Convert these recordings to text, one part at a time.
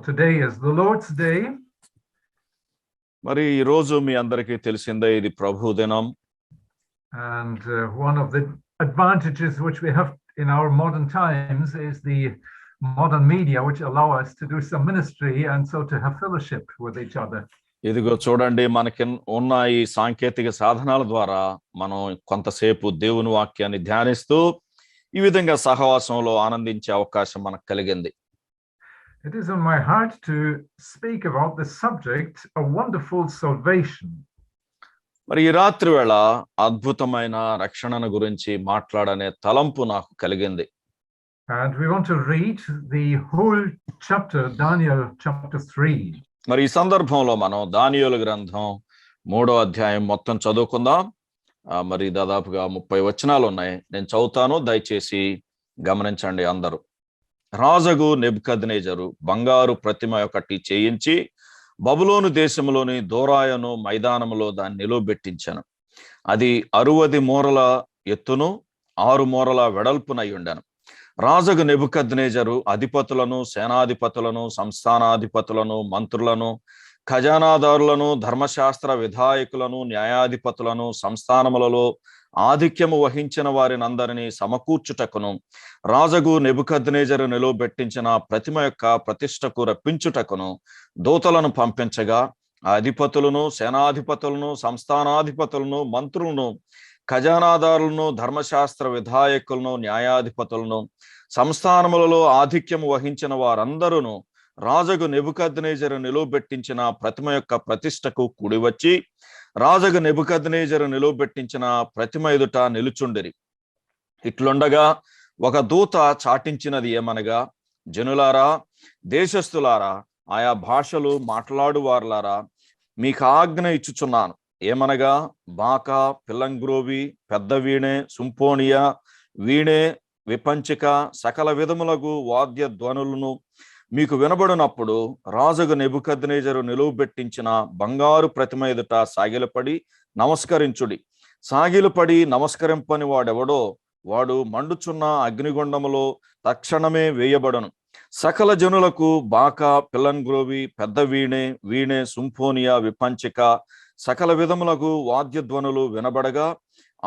today is the Lord's Day. మరి ఈ రోజు మీ అందరికీ తెలిసిందే ఇది ప్రభు దినం. And one of the advantages which we have in our modern times is the modern media, which allow us to do some ministry and so to have fellowship with each other. ఇదిగో చూడండి, మనకి ఉన్న ఈ సాంకేతిక సాధనాల ద్వారా మనం కొంతసేపు దేవుని వాక్యాన్ని ధ్యానిస్తూ ఈ విధంగా సహవాసంలో ఆనందించే అవకాశం మనకు కలిగింది. It is on my heart to speak about the subject, a wonderful salvation. మరి ఈ రాత్రి వేళ అద్భుతమైన రక్షణను గురించి మాట్లాడనే తలంపు నాకు కలిగింది. And we want to read the whole chapter, Daniel chapter 3. మరి ఈ సందర్భంలో మనం దానియేలు గ్రంథం 3వ అధ్యాయం మొత్తం చదువుకుందాం. మరి దాదాపుగా 30 వచనాలు ఉన్నాయి. నేను చదువుతాను, దయచేసి గమనించండి అందరూ. రాజగు నెబుకద్నెజరు బంగారు ప్రతిమ ఒకటి చేయించి బబులోను దేశంలోని దోరాయను మైదానములో దాన్ని నిలువబెట్టించాను. అది 60 మూరల ఎత్తును 6 మూరల వెడల్పునై ఉండెను. రాజగు నెబుకద్నెజరు అధిపతులను, సేనాధిపతులను, సంస్థానాధిపతులను, మంత్రులను, ఖజానాదారులను, ధర్మశాస్త్ర విధాయకులను, న్యాయాధిపతులను, సంస్థానములలో ఆధిక్యము వహించిన వారినందరినీ సమకూర్చుటకును రాజగు నెబుకద్నెజరు నిలువబెట్టించిన ప్రతిమ యొక్క ప్రతిష్టకు రప్పించుటకును దూతలను పంపించగా ఆ అధిపతులను, సేనాధిపతులను, సంస్థానాధిపతులను, మంత్రులను, ఖజానాదారులను, ధర్మశాస్త్ర విధాయకులను, న్యాయాధిపతులను, సంస్థానములలో ఆధిక్యము వహించిన వారందరూ రాజగు నెబుకద్నెజరు నిలువబెట్టించిన ప్రతిమ యొక్క ప్రతిష్టకు కూడివచ్చి రాజగు నెబుకద్నెజరు నిలువబెట్టించిన ప్రతిమ ఎదుట నిలుచుండిరి. ఇట్లుండగా ఒక దూత చాటించినది ఏమనగా, జనులారా, దేశస్థులారా, ఆయా భాషలు మాట్లాడువారులారా, మీకు ఆజ్ఞ ఇచ్చుచున్నాను. ఏమనగా, బాకా, పిల్లంగ్రోవి, పెద్ద వీణే, సుంపోనియా, వీణే, విపంచిక, సకల విధములకు వాద్య ధ్వనులను మీకు వినబడినప్పుడు రాజుగు నెబుకద్నెజరు నిలువబెట్టించిన బంగారు ప్రతిమ ఎదుట సాగిలపడి నమస్కరించుడి. సాగిలపడి నమస్కరింపని వాడెవడో వాడు మండుచున్న అగ్నిగుండములో తక్షణమే వేయబడను. సకల జనులకు బాకా, పిల్లంగ్రోవి, పెద్ద వీణే, వీణే, సుంఫోనియా, విపంచిక, సకల విధములకు వాద్యధ్వనులు వినబడగా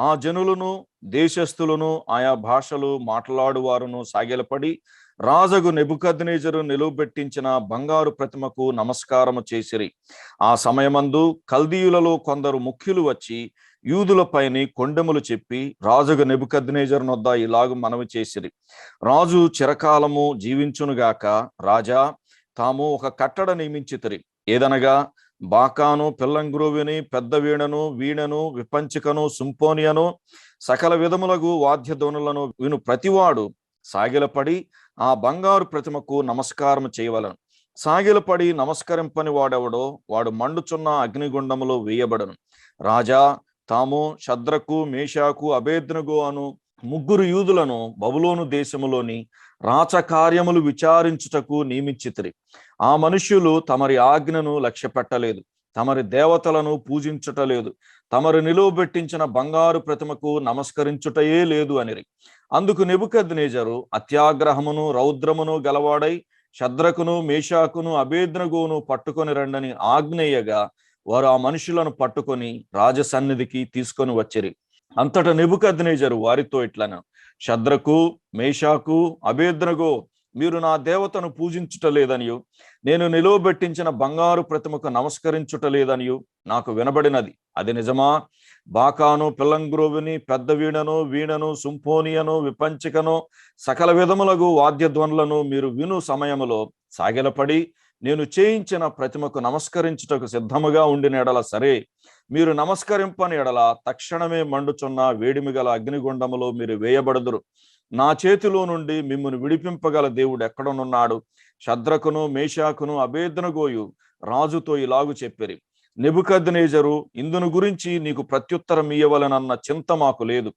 ఆ జనులను, దేశస్థులను, ఆయా భాషలు మాట్లాడువారును సాగిలపడి రాజగు నెబుకద్నెజరు నిలువబెట్టించిన బంగారు ప్రతిమకు నమస్కారము చేసిరి. ఆ సమయమందు కల్దీయులలో కొందరు ముఖ్యులు వచ్చి యూదులపైని కొండెములు చెప్పి రాజగు నెబుకద్నెజరు నొద్ద ఇలాగు మనవి చేసిరి. రాజు చిరకాలము జీవించునుగాక. రాజా, తాము ఒక కట్టడ నియమించితిరి. ఏదనగా, బాకాను, పిల్లంగ్రోవిని, పెద్ద వీణను, వీణను, విపంచికను, సుంపోనియను, సకల విధములకు వాద్యధ్వనులను విను ప్రతివాడు సాగిలపడి ఆ బంగారు ప్రతిమకు నమస్కారం చేయవలను. సాగిలపడి నమస్కరింపని వాడెవడో వాడు మండుచున్న అగ్నిగుండములో వేయబడను. రాజా, తాము షద్రకు, మేషాకు, అబేద్నెగో అను 3 యూదులను బబులోను దేశములోని రాచకార్యములు విచారించుటకు నియమించితిరి. ఆ మనుష్యులు తమరి ఆజ్ఞను లక్ష్యపెట్టలేదు, తమరి దేవతలను పూజించుటలేదు, తమరు నిలువబెట్టించిన బంగారు ప్రతిమకు నమస్కరించుటయే లేదు అనిరి. అందుకు నెబుకద్నెజరు అత్యాగ్రహమును రౌద్రమును గలవాడై షద్రకును, మేషాకును, అబేద్నెగోను పట్టుకొని రండని ఆజ్ఞేయగా వారు ఆ మనుషులను పట్టుకొని రాజసన్నిధికి తీసుకొని వచ్చిరి. అంతట నెబుకద్నెజరు వారితో ఇట్లను, షద్రకు, మేషాకు, అబేద్నెగో, మీరు నా దేవతను పూజించుటలేదనియు నేను నిలువబెట్టించిన బంగారు ప్రతిమకు నమస్కరించుటలేదనియు నాకు వినబడినది. అది నిజమా? బాకాను, పిల్లంగ్రోవిని, పెద్ద వీణను, వీణను, సుంఫోనియను, విపంచికను, సకల విధములకు వాద్యధ్వనులను మీరు విను సమయములో సాగిలపడి నేను చేయించిన ప్రతిమకు నమస్కరించుటకు సిద్ధముగా ఉండిన ఎడల సరే, మీరు నమస్కరింపని ఎడల తక్షణమే మండుచున్న వేడిమి గల అగ్నిగుండములో మీరు వేయబడుదురు. నా చేతిలో నుండి మిమ్మును విడిపింపగల దేవుడు ఎక్కడనున్నాడు? షద్రకును, మేషాకును, అబేద్నెగోయు రాజుతో ఇలాగు చెప్పిరి. నెబుకద్నెజరు, ఇందును గురించి నీకు ప్రత్యుత్తరం ఇయ్యవలెనన్న చింత మాకు లేదు.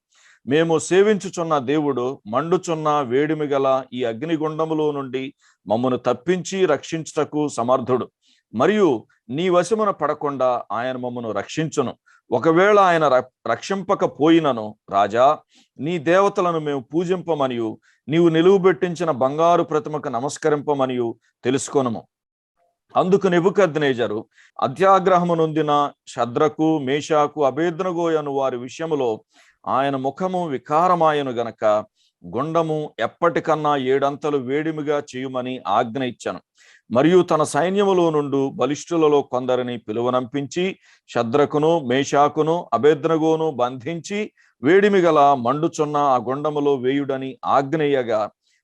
మేము సేవించుచున్న దేవుడు మండుచున్న వేడిమి గల ఈ అగ్నిగుండములో నుండి మమ్మను తప్పించి రక్షించుటకు సమర్థుడు. మరియు నీ వశమున పడకుండా ఆయన మమ్మను రక్షించును. ఒకవేళ ఆయన రక్షింపకపోయినను రాజా, నీ దేవతలను మేము పూజింపమనియు నీవు నిలువబెట్టించిన బంగారు ప్రతిమకు నమస్కరింపమనియు తెలుసుకొనుము. అందుకు నెబుకద్నెజరు అత్యాగ్రహము నొందిన షద్రకు మేషాకు అబేద్నెగో అను వారి విషయములో ఆయన ముఖము వికారమాయను గనక గుండము ఎప్పటికన్నా 7 అంతలు వేడిమిగా చేయుమని ఆజ్ఞ ఇచ్చాను. మరియు తన సైన్యములో నుండి బలిష్ఠులలో కొందరిని పిలువనంపించి షద్రకును మేషాకును అబేద్నెగోను బంధించి వేడిమి గల మండుచున్న ఆ గుండములో వేయుడని ఆజ్ఞేయగా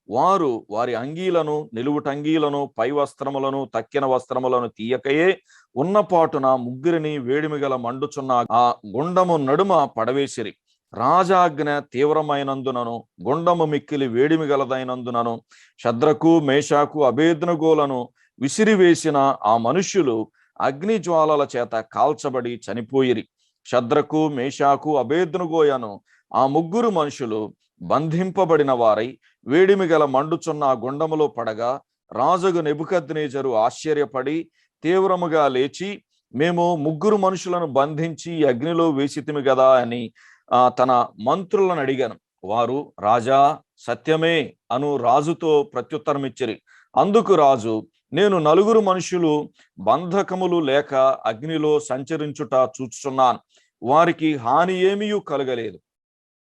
వారు వారి అంగీలను నిలువుటంగీలను పై వస్త్రములను తక్కిన వస్త్రములను తీయకయే ఉన్నపాటున ముగ్గురిని వేడిమి గల మండుచున్న ఆ గుండము నడుమ పడవేసిరి. రాజాజ్ఞ తీవ్రమైనందునను గుండము మిక్కిలి వేడిమి గలదైనందునను షద్రకు మేషాకు అబేద్నెగోలను విసిరివేసిన ఆ మనుష్యులు అగ్ని జ్వాలల చేత కాల్చబడి చనిపోయిరి. షద్రకు మేషాకు అబేద్నెగోయను ఆ ముగ్గురు మనుషులు బంధింపబడిన వారై వేడిమి గల మండుచున్న ఆ గుండములో పడగా రాజుగు నెబుకద్నెజరు ఆశ్చర్యపడి తీవ్రముగా లేచి, మేము ముగ్గురు మనుషులను బంధించి అగ్నిలో వేసితిమి గదా అని తన మంత్రులను అడిగాను. వారు రాజా సత్యమే అను రాజుతో ప్రత్యుత్తరం ఇచ్చిరి. అందుకు రాజు, నేను 4 మనుషులు బంధకములు లేక అగ్నిలో సంచరించుట చూచుచున్నాను, వారికి హాని ఏమీయూ కలగలేదు.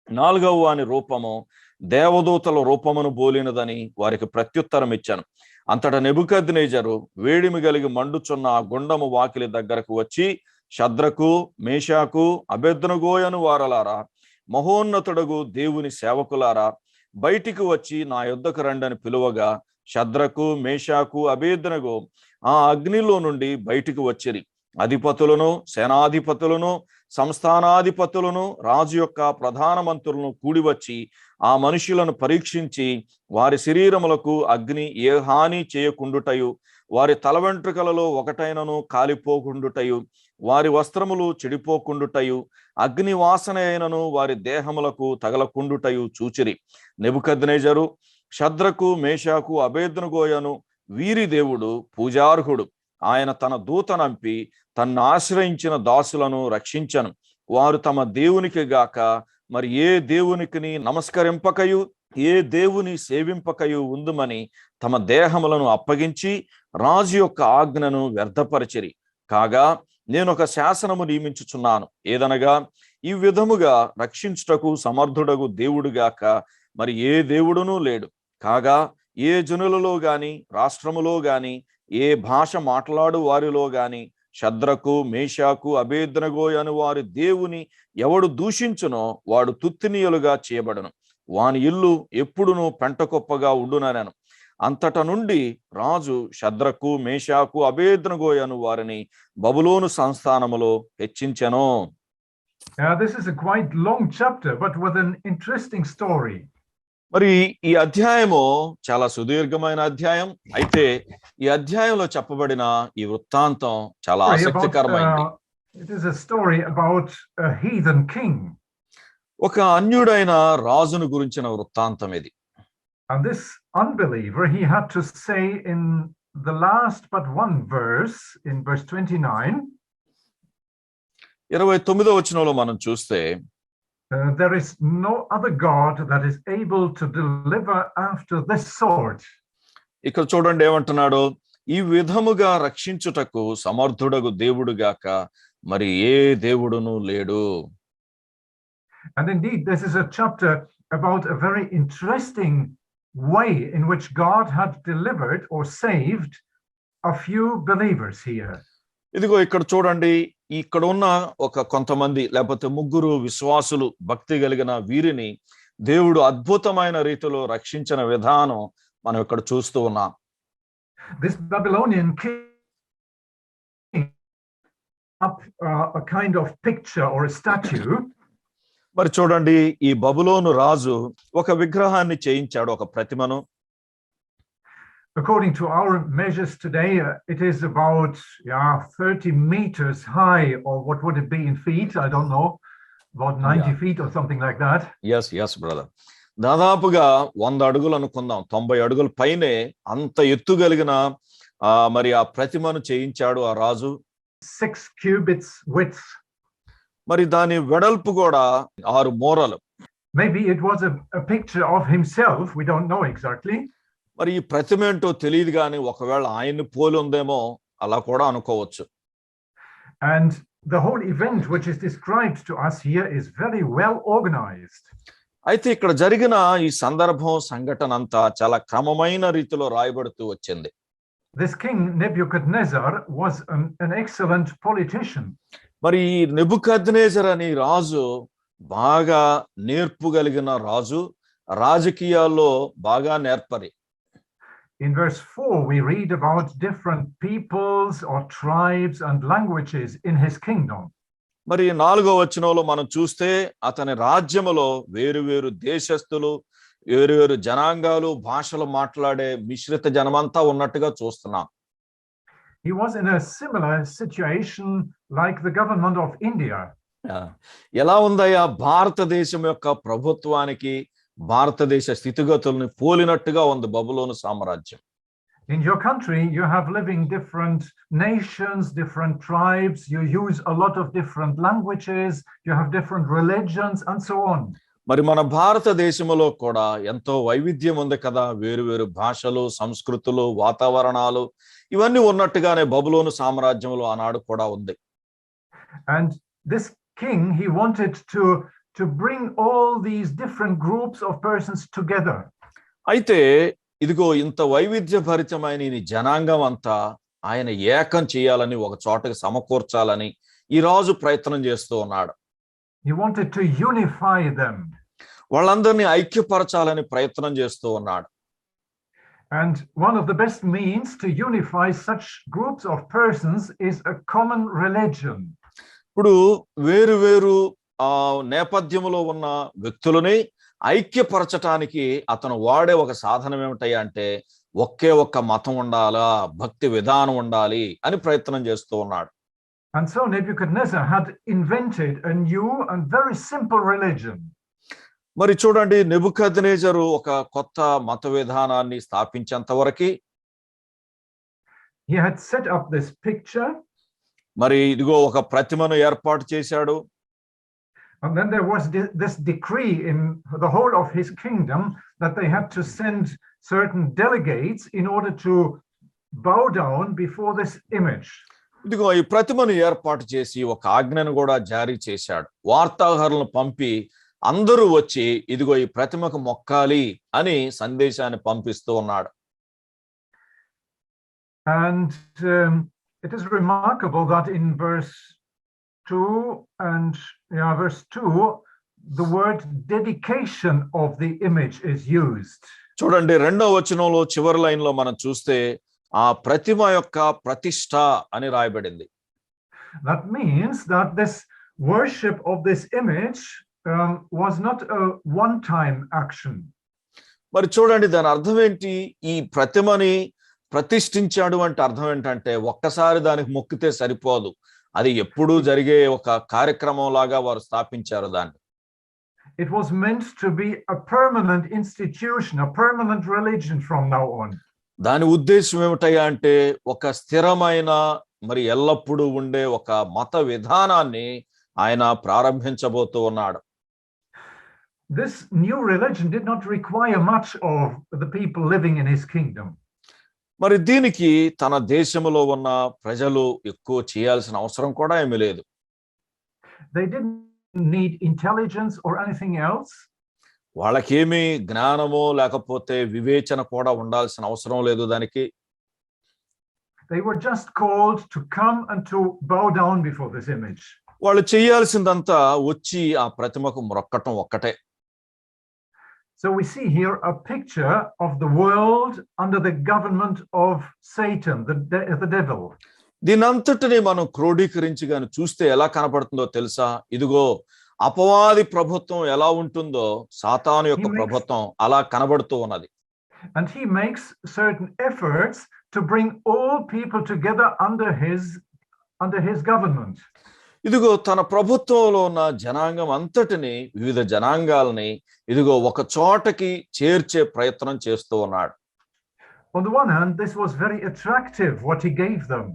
4వ వాని రూపము దేవదూతల రూపమును బోలినదని వారికి ప్రత్యుత్తరం ఇచ్చాను. అంతటా నెబుకద్నెజరు వేడిమి కలిగి మండుచున్న ఆ గుండము వాకిలి దగ్గరకు వచ్చి, షద్రకు మేషాకు అబేద్నెగోయను వారలారా, మహోన్నతుడగు దేవుని సేవకులారా, బయటికి వచ్చి నా యొద్దకు రండని పిలువగా షద్రకు మేషాకు అబేద్నెగో ఆ అగ్నిలో నుండి బయటికి వచ్చిరి. అధిపతులను సేనాధిపతులను సంస్థానాధిపతులను రాజు యొక్క ప్రధాన మంత్రులను కూడివచ్చి ఆ మనుషులను పరీక్షించి వారి శరీరములకు అగ్ని ఏ హాని చేయకుండుటయు, వారి తల వెంట్రుకలలో ఒకటైనను కాలిపోకుండుటయు, వారి వస్త్రములు చెడిపోకుండుటయు, అగ్ని వాసన అయినను వారి దేహములకు తగలకుండుటయు చూచిరి. నెబుకద్నెజరు షద్రకు మేషాకు అబేద్నెగోయను వీరి దేవుడు పూజార్హుడు. ఆయన తన దూతనంపి తన్ను ఆశ్రయించిన దాసులను రక్షించను. వారు తమ దేవునికి గాక మరి ఏ దేవునికి నమస్కరింపకయు ఏ దేవుని సేవింపకయు ఉందుమని తమ దేహములను అప్పగించి రాజు యొక్క ఆజ్ఞను వ్యర్థపరిచిరి. కాగా నేను ఒక శాసనము నియమించుచున్నాను, ఏదనగా ఈ విధముగా రక్షించుటకు సమర్థుడగు దేవుడుగాక మరి ఏ దేవుడునూ లేడు. కాగా ఏ జనులలో గాని రాష్ట్రములో గాని ఏ భాష మాట్లాడు వారిలో గాని షద్రకు మేషాకు అబేద్నెగో అను వారి దేవుని ఎవడు దూషించునో వాడు తుత్తినీయులుగా చేయబడును, వాని ఇల్లు ఎప్పుడునూ పెంటకొప్పగా ఉండుననెను. అంతట నుండి రాజు షద్రకు మేషాకు అబేద్నెగో అను వారిని బబులోను సంస్థానములో హెచ్చించెను. This is a quite long chapter, but with an interesting story. మరి ఈ అధ్యాయము చాలా సుదీర్ఘమైన అధ్యాయం. అయితే ఈ అధ్యాయంలో చెప్పబడిన ఈ వృత్తాంతం చాలా ఆసక్తికరమైనది. It is a story about a heathen king. ఒక అన్యుడైన రాజును గురించిన వృత్తాంతం ఇది. And this unbeliever, he had to say in the last but one verse, in verse 29, 29వ వచనంలో మనం చూస్తే there is no other God that is able to deliver after this sort. ఇక్కడ చూడండి ఏమంటున్నాడు, ఈ విధముగా రక్షించుటకు సమర్థుడగు దేవుడుగాక మరి ఏ దేవుడును లేడు. And indeed, this is a chapter about a very interesting way in which God had delivered or saved a few believers here. ఇదిగో ఇక్కడ చూడండి, ఇక్కడ ఉన్న ఒక కొంతమంది లేకపోతే ముగ్గురు విశ్వాసులు భక్తి కలిగిన వీరిని దేవుడు అద్భుతమైన రీతిలో రక్షించిన విధానం మనం ఇక్కడ చూస్తూ ఉన్నాం. This Babylonian king up a kind of picture or a statue. మరి చూడండి, ఈ బబులోను రాజు ఒక విగ్రహాన్ని చేయించాడు, ఒక ప్రతిమను. According to our measures today, it is about 30 meters high, or what would it be in feet? I don't know, about 90 feet or something like that. Yes, brother. దాదాపుగా 100 అడుగులు అనుకుందాం, 90 అడుగుల పైనే అంత ఎత్తు కలిగిన మరి ఆ ప్రతిమను చేయించాడు ఆ రాజు. 6 cubits width. మరి దాని వెడల్పు కూడా 6 మూరలు. Maybe it was a picture of himself, we don't know exactly. మరి ఈ ప్రతిమ ఏంటో తెలియదు కానీ ఒకవేళ ఆయన్ని పోలి ఉందేమో అలా కూడా అనుకోవచ్చు. And the whole event which is described to us here is very well organized. అయితే ఇక్కడ జరిగిన ఈ సందర్భం సంఘటన అంతా చాలా క్రమమైన రీతిలో రాయబడుతూ వచ్చింది. This king Nebuchadnezzar was an excellent politician. మరి నెబుకద్నెజర్ అనే రాజు బాగా నేర్పు కలిగిన రాజు, రాజకీయాల్లో బాగా నేర్పరి. In verse 4 we read about different peoples or tribes and languages in his kingdom. మరి 4వ వచనంలో మనం చూస్తే అతని రాజ్యములో వేరు దేశస్థులు, వేరు జనాంగాలు, భాషలు మాట్లాడే మిశ్రిత జనమంతా ఉన్నట్టుగా చూస్తున్నాం. He was in a similar situation like the government of India. ఎలా ఉందయ్యా భారతదేశం యొక్క ప్రభుత్వానికి భారతదేశ స్థితిగతుల్ని పోలినట్టుగా ఉంది బబులోను సామ్రాజ్యం. In your country, you have living different nations, different tribes, you use a lot of different languages, you have different religions and so on. మరి మన భారతదేశంలో కూడా ఎంతో వైవిధ్యం ఉంది కదా, వేరు భాషలు, సంస్కృతులు, వాతావరణాలు ఇవన్నీ ఉన్నట్టుగానే బబులోను సామ్రాజ్యంలో ఆనాడు కూడా ఉంది. And this king, he wanted to bring all these different groups of persons together. అయితే ఇదిగో ఇంత వైవిధ్యభరితమైన ఈ జనాంగం అంతా ఆయన ఏకం చేయాలని, ఒక చోటకి సమకూర్చాలని ఈ రాజు ప్రయత్నం చేస్తూ ఉన్నాడు. He wanted to unify them. వాళ్ళందరినీ ఐక్యపరచాలని ప్రయత్నం చేస్తూ ఉన్నాడు. And one of the best means to unify such groups of persons is a common religion. ఇప్పుడు వేరు నేపథ్యంలో ఉన్న వ్యక్తులని ఐక్యపరచటానికి అతను వాడే ఒక సాధనం ఏమిటయ్యా అంటే ఒకే ఒక్క మతం ఉండాలా, భక్తి విధానం ఉండాలి అని ప్రయత్నం చేస్తూ ఉన్నాడు. And so Nebuchadnezzar had invented a new and very simple religion. మరి చూడండి, నెబుకద్నెజరు ఒక కొత్త మత విధానాన్ని స్థాపించేంత వరకు he had set up this picture. మరి ఇదిగో ఒక ప్రతిమను ఏర్పాటు చేశాడు. And then there was this decree in the whole of his kingdom that they had to send certain delegates in order to bow down before this image. ఇదిగో ఈ ప్రతిమను ఏర్పాటు చేసి ఒక ఆజ్ఞను కూడా జారీ చేశాడు. వార్తాహరులను పంపి అందరూ వచ్చి ఇదిగో ఈ ప్రతిమకు మొక్కాలి అని సందేశాన్ని పంపిస్తూ ఉన్నాడు. And it is remarkable that in verse 2 and verse 2 the word dedication of the image is used. చూడండి, 2వ వచనంలో చివరి లైన్ లో మనం చూస్తే ఆ ప్రతిమ యొక్క ప్రతిష్ఠ అని రాయబడింది. That means that this worship of this image was not a one-time action. మరి చూడండి, దాని అర్థం ఏంటి? ఈ ప్రతిమని ప్రతిష్ఠించాడు అంటే అర్థం ఏంటంటే ఒక్కసారి దానికి మొక్కితే సరిపోదు, అది ఎప్పుడూ జరిగే ఒక కార్యక్రమం లాగా వారు స్థాపించారు దాన్ని. It was meant to be a permanent institution, a permanent religion from now on. దాని ఉద్దేశం ఏమిటయ్యా అంటే ఒక స్థిరమైన మరి ఎల్లప్పుడూ ఉండే ఒక మత విధానాన్ని ఆయన ప్రారంభించబోతూ ఉన్నాడు. This new religion did not require much of the people living in his kingdom. మరి దీనికి తన దేశంలో ఉన్న ప్రజలు ఎక్కువ చేయాల్సిన అవసరం కూడా ఏమీ లేదు. They didn't need intelligence or anything else. వాళ్ళకేమీ జ్ఞానమో లేకపోతే వివేచన కూడా ఉండాల్సిన అవసరం లేదు దానికి. They were just called to come and to bow down before this image. వాళ్ళు చేయాల్సిందంతా వచ్చి ఆ ప్రతిమకు మొక్కటం ఒక్కటే. So we see here a picture of the world under the government of Satan, the devil. దీనంతటిని మనం క్రోడీకరించి గాని చూస్తే ఎలా కనబడుతుందో తెలుసా? ఇదిగో అపవాది ప్రభుత్వం ఎలా ఉంటుందో సాతాను యొక్క ప్రభుత్వం అలా కనబడుతూ ఉన్నది. And he makes certain efforts to bring all people together under his government. ఇదిగో తన ప్రభుత్వంలో ఉన్న జనాంగం అంతటిని, వివిధ జనాంగాలని ఇదిగో ఒక చోటకి చేర్చే ప్రయత్నం చేస్తూ ఉన్నాడు. On the one hand, this was very attractive what he gave them.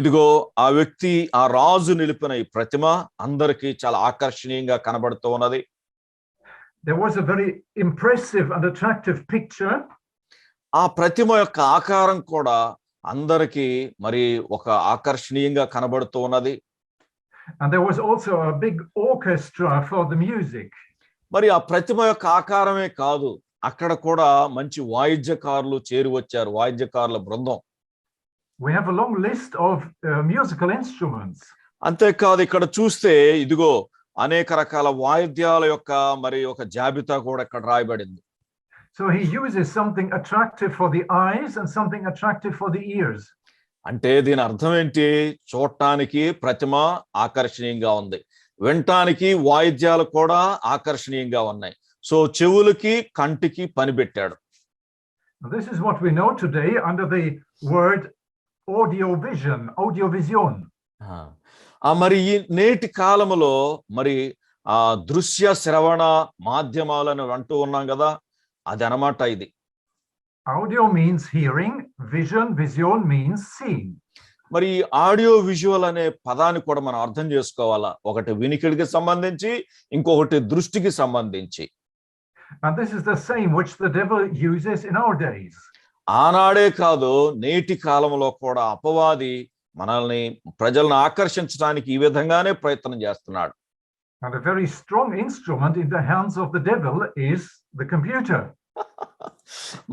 ఇదిగో ఆ వ్యక్తి, ఆ రాజు నిలిపిన ఈ ప్రతిమ అందరికీ చాలా ఆకర్షణీయంగా కనబడుతూ ఉన్నది. There was a very impressive and attractive picture. ఆ ప్రతిమ యొక్క ఆకారం కూడా అందరికీ మరి ఒక ఆకర్షణీయంగా కనబడుతూ ఉన్నది. And there was also a big orchestra for the music. మరి ఆ ప్రతిమ యొక్క ఆకారమే కాదు, అక్కడ కూడా మంచి వాయిద్యకారులు చేరి వచ్చారు, వాయిద్యకారుల బృందం. We have a long list of musical instruments. అంతేకాదు ఇక్కడ చూస్తే ఇదిగో అనేక రకాల వాయిద్యాల యొక్క మరి ఒక జాబితా కూడా ఇక్కడ రాయబడింది. So he uses something attractive for the eyes and something attractive for the ears. అంటే దీని అర్థం ఏంటి? చూడటానికి ప్రతిమ ఆకర్షణీయంగా ఉంది, వినటానికి వాయిద్యాలు కూడా ఆకర్షణీయంగా ఉన్నాయి. సో చెవులకి కంటికి పని పెట్టాడు. This is what we know today under the word audio-vision. మరి ఈ నేటి కాలములో మరి దృశ్య శ్రవణ మాధ్యమాలను అంటూ ఉన్నాం కదా, అది అన్నమాట ఇది. Audio means hearing, vision means seeing. మరి ఆడియో విజువల్ అనే పదాన్ని కూడా మనం అర్థం చేసుకోవాలా. ఒకటి వినికిడికి సంబంధించి, ఇంకొకటి దృష్టికి సంబంధించి. And this is the same which the devil uses in our days. ఆనాడే కాదు, నేటి కాలంలో కూడా అపవాది మనల్ని ప్రజలను ఆకర్షించడానికి ఈ విధంగానే ప్రయత్నం చేస్తున్నాడు. And a very strong instrument in the hands of the devil is the computer.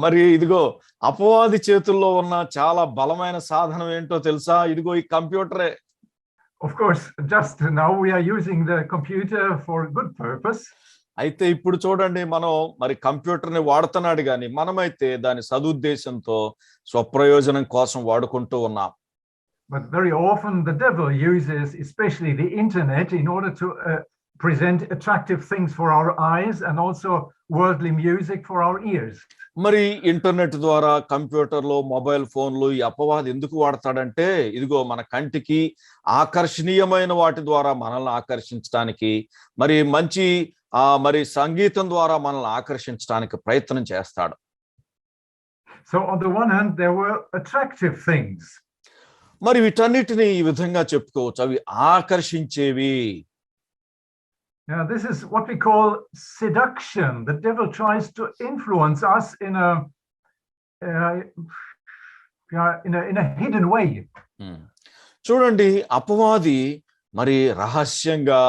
మరి ఇదిగో అపవాది చేతుల్లో ఉన్న చాలా బలమైన సాధనం ఏంటో తెలుసా? ఇదిగో ఈ కంప్యూటరే. Of course, just now we are using the computer for good purpose. అయితే ఇప్పుడు చూడండి, మనం మరి కంప్యూటర్ని వాడుతున్నాడు కానీ మనమైతే దాని సదుద్దేశంతో స్వప్రయోజనం కోసం వాడుకుంటూ ఉన్నాం. But very often the devil uses especially the internet in order to present attractive things for our eyes and also worldly music for our ears. మరి ఇంటర్నెట్ ద్వారా, కంప్యూటర్లో, మొబైల్ ఫోన్లు ఈ అపవాది ఎందుకు వాడతాడంటే ఇదిగో మన కంటికి ఆకర్షణీయమైన వాటి ద్వారా మనల్ని ఆకర్షించడానికి, మరి మంచి మరి సంగీతం ద్వారా మనల్ని ఆకర్షించడానికి ప్రయత్నం చేస్తాడు. So on the one hand there were attractive things. మరి వీటన్నిటిని ఈ విధంగా చెప్పుకోవచ్చు, అవి ఆకర్షించేవి. Yeah, this is what we call seduction. The devil tries to influence us in a hidden way. చూడండి, అపవాది మరి రహస్యంగా,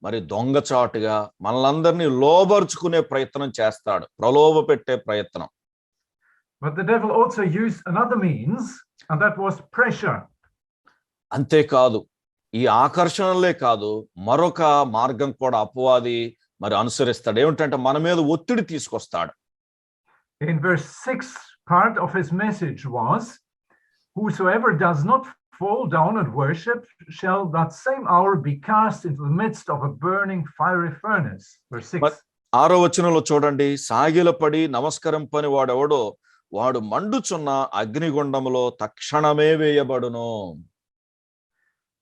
మరి దొంగచాటుగా మనలందరినీ లోబర్చుకునే ప్రయత్నం చేస్తాడు, ప్రలోభ పెట్టే ప్రయత్నం. But the devil also used another means, and that was pressure. అంతేకాదు, ఈ ఆకర్షణలే కాదు, మరొక మార్గం కూడా అపవాది మరి అనుసరిస్తాడు. ఏమిటంటే మన మీద ఒత్తిడి తీసుకొస్తాడు. In verse 6, part of his message was, whosoever does not fall down and worship shall that same hour be cast into the midst of a burning fiery furnace. Verse 6. 6వ వచనంలో చూడండి, సాగిలపడి నమస్కరింపని వాడెవడో వాడు మండుచున్న అగ్నిగుండములో తక్షణమే వేయబడును.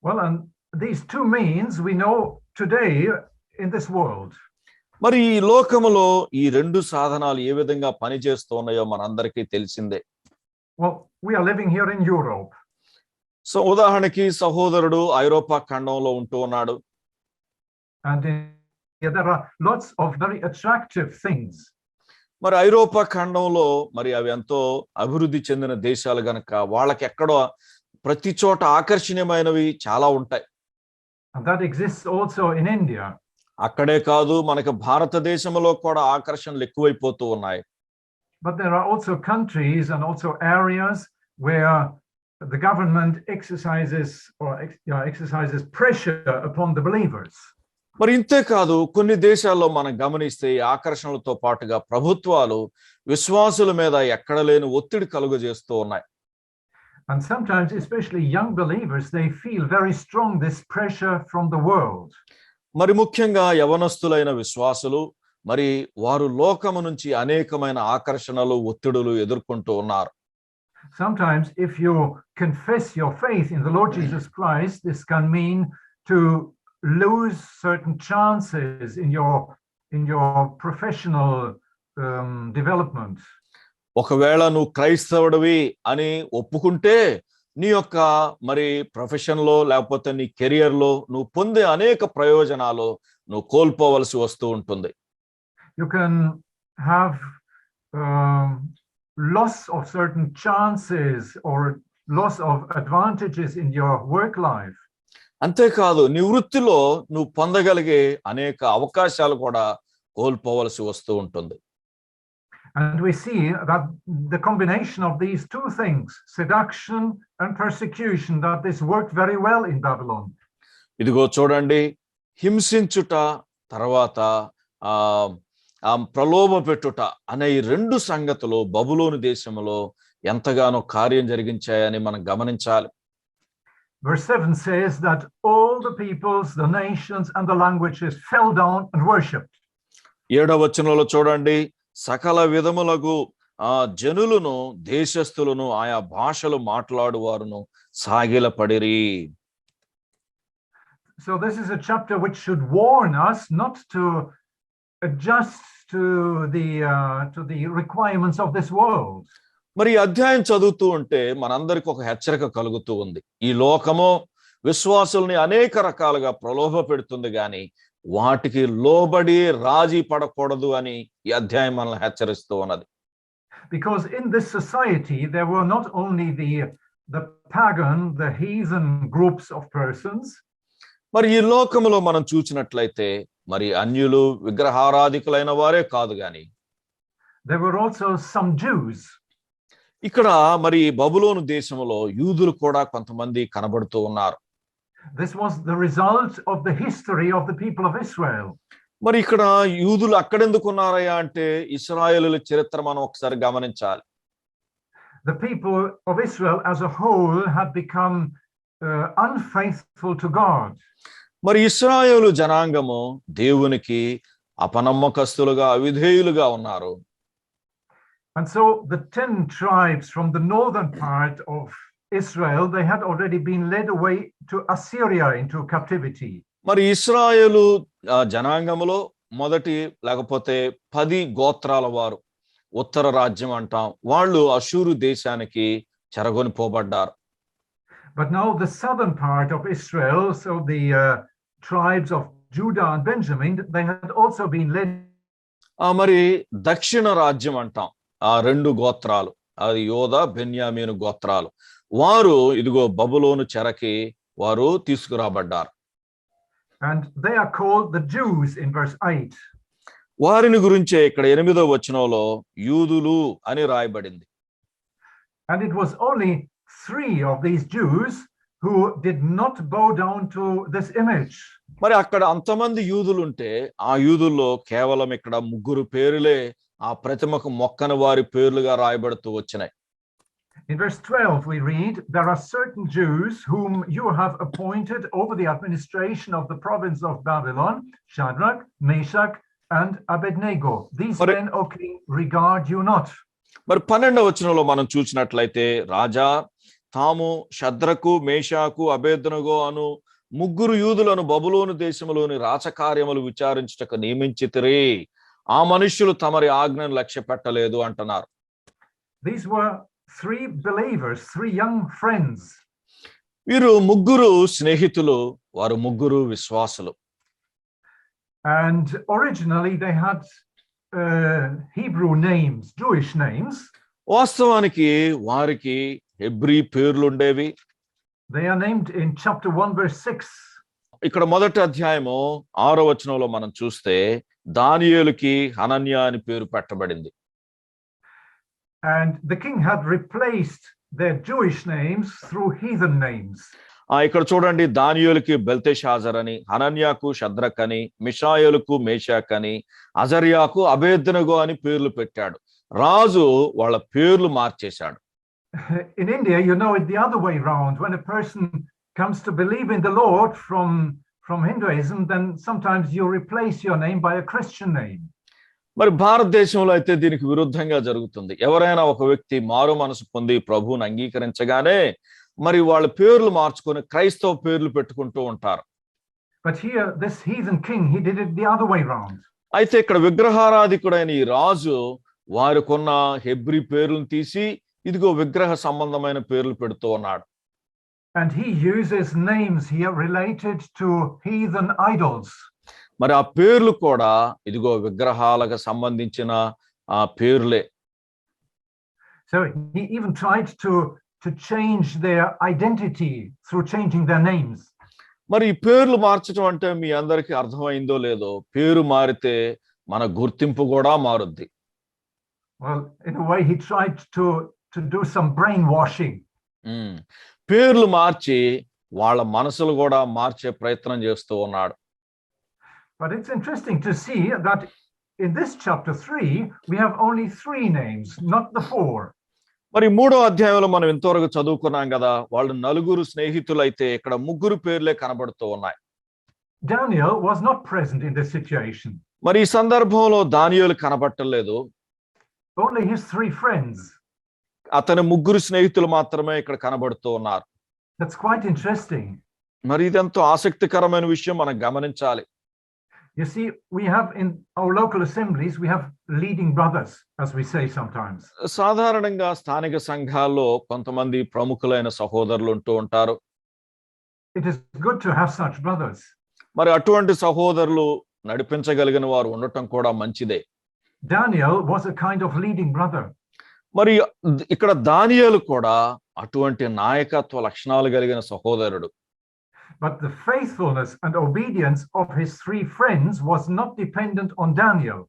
Well, and these two means we know today in this world. మరి ఈ లోకములో ఈ రెండు సాధనాలు ఏ విధంగా పనిచేస్తూ ఉన్నాయో మనందరికీ తెలిసిందే. Well, we are living here in Europe. So ఉదాహరణకి సహోదరుడు ఐరోపా ఖండంలో ఉంటూ ఉన్నాడు. And there are lots of very attractive things. మరి ఐరోపా ఖండంలో మరి అవి ఎంతో అభివృద్ధి చెందిన దేశాలు గనక వాళ్ళకి ఎక్కడో ప్రతి చోట ఆకర్షణీయమైనవి చాలా ఉంటాయి. And that exists also in India. అక్కడే కాదు, మనకి భారతదేశంలో కూడా ఆకర్షణలు ఎక్కువైపోతూ ఉన్నాయి. But there are also countries and also areas where the government exercises pressure upon the believers. మరి ఇంతే కాదు, కొన్ని దేశాల్లో మనం గమనిస్తే ఆకర్షణలతో పాటుగా ప్రభుత్వాలు విశ్వాసుల మీద ఎక్కడ లేని ఒత్తిడి కలుగజేస్తూ ఉన్నాయి. And sometimes, especially young believers, they feel very strong this pressure from the world. మరి ముఖ్యంగా యవనస్తులైన విశ్వాసులు మరి వారు లోకము నుంచి అనేకమైన ఆకర్షణలు, ఒత్తిడులు ఎదుర్కొంటూ ఉన్నారు. Sometimes if you confess your faith in the Lord Jesus Christ, this can mean to lose certain chances in your professional development. ఒకవేళ నువ్వు క్రైస్తవుడివి అని ఒప్పుకుంటే నీ యొక్క మరి ప్రొఫెషన్లో లేకపోతే నీ కెరియర్లో నువ్వు పొందే అనేక ప్రయోజనాలు నువ్వు కోల్పోవలసి వస్తూ ఉంటుంది. You can have loss of certain chances or loss of advantages in your work life. అంతేకాదు నీ వృత్తిలో నువ్వు పొందగలిగే అనేక అవకాశాలు కూడా కోల్పోవలసి వస్తూ ఉంటుంది. And we see that the combination of these two things, seduction and persecution, that this worked very well in Babylon. ఇదిగో చూడండి, హింసించుట తర్వాత ప్రలోభ పెట్టుట అనే ఈ రెండు సంగతులు బబులోను దేశంలో ఎంతగానో కార్యం జరిగించాయని మనం గమనించాలి. Verse 7 says that all the peoples, the nations and the languages fell down and worshipped. 7వ వచనంలో చూడండి, సకల విధములకు జనులను దేశస్థులను ఆయా భాషలు మాట్లాడువారును సాగిలపడిరి. So this is a chapter which should warn us not to adjust to the requirements of this world. మరి అధ్యాయం చదువుతూ ఉంటే మనందరికి ఒక హెచ్చరిక కలుగుతూ ఉంది. ఈ లోకము విశ్వాసుల్ని అనేక రకాలుగా ప్రలోభ పెడుతుంది కానీ వాటికి లోబడి రాజీ పడకూడదు అని ఈ అధ్యాయం మనల్ని హెచ్చరిస్తూ ఉన్నది. Because in this society there were not only the pagan, the heathen groups of persons. మరి ఈ లోకములో మనం చూసినట్లయితే మరి అన్యులు విగ్రహారాధికులైన వారే కాదు గాని there were also some Jews. ఇక్కడ మరి బబులోను దేశంలో యూదులు కూడా కొంతమంది కనబడుతూ ఉన్నారు. This was the result of the history of the people of Israel. మరి ఇక్కడ యూదులు అక్కడెందుకు ఉన్నారయ్యా అంటే ఇశ్రాయేలుల చరిత్ర మనం ఒకసారి గమనించాలి. The people of Israel as a whole had become unfaithful to God. మరి ఇశ్రాయేలు జనాంగము దేవునికి అపనమ్మకస్తులుగా అవిధేయులుగా ఉన్నారు. And so the 10 tribes from the northern part of Israel, they had already been led away to Assyria into captivity. మరి ఇశ్రాయేలు జనాంగములో మొదటి లేకపోతే 10 గోత్రాల వారు ఉత్తర రాజ్యం అంటాం, వాళ్ళు అషూరు దేశానికి చెరగొనిపోబడ్డారు. But now the southern part of Israel, so the tribes of Judah and Benjamin, they had also been led. మరి దక్షిణ రాజ్యం అంటాం, ఆ 2 గోత్రాలు, అది యోధా బెన్యామీను గోత్రాలు, వారు ఇదిగో బబులోను చెరకి వారు తీసుకురాబడ్డారు. And they are called the Jews in verse 8. వారిని గురించే ఇక్కడ 8వ వచనంలో యూదులు అని రాయబడింది. And it was only 3 of these Jews who did not bow down to this image. మరి అక్కడ అంతమంది యూదులుంటే ఆ యూదుల్లో కేవలం ఇక్కడ 3 పేర్లే ఆ ప్రతిమకు మొక్కని వారి పేర్లుగా రాయబడుతూ వచ్చినాయి. In verse 12 we read, there are certain Jews whom you have appointed over the administration of the province of Babylon, Shadrach, Meshach and Abed-nego. These men, O king, regard you not. మరి 12వ వచనంలో మనం చూసినట్లయితే, రాజా తాము షద్రకు మేషాకు అబేద్నెగో అను 3 యూదులను బబులోను దేశంలోని రాచకార్యములు విచారించుటకు నియమించితిరి, ఆ మనుష్యులు తమరి ఆజ్ఞను లక్ష్య పెట్టలేదు అంటున్నారు. These were 3 believers, 3 young friends. వీరు 3 స్నేహితులు, వారు 3 విశ్వాసులు. And originally they had Hebrew names, Jewish names. వాస్తవానికి వారికి హెబ్రీ పేర్లు ఉండేవి. They are named in chapter 1 verse 6. ఇక్కడ మొదటి అధ్యాయము 6వ వచనంలో మనం చూస్తే దానియేలుకి హనన్యా అని పేరు పెట్టబడింది. And the king had replaced their Jewish names through heathen names. ఇక్కడ చూడండి, దానియేలుకి బెల్తెషాజర్ అని, హనన్యాకు షద్రక్ అని, మిషాయేలుకు మేషాక్ అని, అజర్యాకు అబేద్నెగో అని పేర్లు పెట్టాడు. రాజు వాళ్ళ పేర్లు మార్చేశాడు. In India, you know it the other way around. When a person comes to believe in the Lord from Hinduism, then sometimes you replace your name by a Christian name. మరి భారతదేశంలో అయితే దీనికి విరుద్ధంగా జరుగుతుంది. ఎవరైనా ఒక వ్యక్తి మారు మనసు పొంది ప్రభువుని అంగీకరించగానే మరి వాళ్ళ పేర్లు మార్చుకొని క్రైస్తవ పేర్లు పెట్టుకుంటూ ఉంటారు. But here this heathen king, he did it the other way around. అయితే ఇక్కడ విగ్రహారాధికుడైన ఈ రాజు వారికున్న హెబ్రీ పేర్లను తీసి ఇదిగో విగ్రహ సంబంధమైన పేర్లు పెడుతూ ఉన్నాడు. And he uses names here related to heathen idols. మరి ఆ పేర్లు కూడా ఇదిగో విగ్రహాలకు సంబంధించిన ఆ పేర్లే. So he even tried to change their identity through changing their names. మరి ఈ పేర్లు మార్చడం అంటే మీ అందరికీ అర్థమైందో లేదో, పేరు మారితే మన గుర్తింపు కూడా మారుద్ది. Well, in a way, he tried to do some brainwashing. పేర్లు మార్చి వాళ్ళ మనసులు కూడా మార్చే ప్రయత్నం చేస్తూ ఉన్నాడు. But it's interesting to see that in this chapter 3, we have only 3 names, not the 4. మరి 3వ అధ్యాయంలో మనం ఇంతవరకు చదువుకున్నాం కదా, వాళ్ళు 4 స్నేహితులైతే ఇక్కడ 3 పేర్లే కనబడుతూ ఉన్నాయి. Daniel was not present in this situation. మరి ఈ సందర్భంలో దానియేలు కనబడలేదు. Only his 3 friends. అతని 3 స్నేహితులు మాత్రమే ఇక్కడ కనబడుతూ ఉన్నారు. That's quite interesting. మరి ఇదెంతో ఆసక్తికరమైన విషయం మనం గమనించాలి. You see, we have in our local assemblies, we have leading brothers, as we say sometimes. సాధారణంగా స్థానిక సంఘాల్లో కొంతమంది ప్రముఖులైన సహోదరులు ఉంటూ ఉంటారు. It is good to have such brothers. మరి అటువంటి సహోదరులు నడిపించగలిగిన వారు ఉండటం కూడా మంచిదే. Daniel was a kind of leading brother. మరి ఇక్కడ దానియేలు కూడా అటువంటి నాయకత్వ లక్షణాలు కలిగిన సహోదరుడు. But the faithfulness and obedience of his 3 friends was not dependent on Daniel.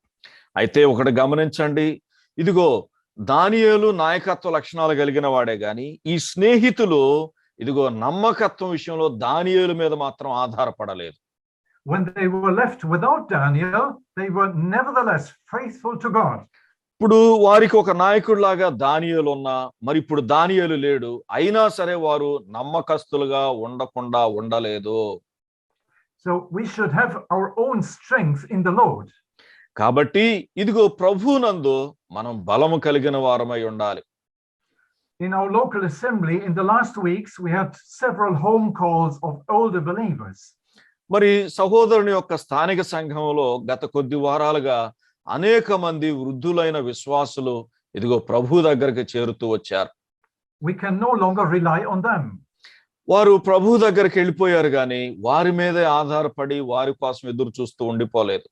అయితే ఒకటి గమనించండి, ఇదిగో దానియేలు నాయకత్వ లక్షణాలు కలిగిన వాడే గాని ఈ స్నేహితులు ఇదిగో నమ్మకత్వం విషయంలో దానియేలు మీద మాత్రం ఆధారపడలేదు. When they were left without Daniel, they were nevertheless faithful to God. ఇప్పుడు వారికి ఒక నాయకుడిలాగా దానియేలు ఉన్నా, మరి ఇప్పుడు దానియేలు లేడు, అయినా సరే వారు నమ్మకస్తులుగా ఉండకుండా ఉండలేదు. So we should have our own strength in the Lord. కాబట్టి ఇదిగో ప్రభువునందు మనం బలము కలిగిన వారమై ఉండాలి. In our local assembly in the last weeks, we had several home calls of older believers. మరి సహోదరుని యొక్క స్థానిక సంఘంలో గత కొద్ది వారాలుగా అనేక మంది వృద్ధులైన విశ్వాసులు ఇదిగో ప్రభు దగ్గరికి చేరుతూ వచ్చారు. We can no longer rely on them. వారు ప్రభు దగ్గరికి వెళ్ళిపోయారు కానీ వారి మీదే ఆధారపడి వారి కోసం ఎదురు చూస్తూ ఉండిపోలేదు.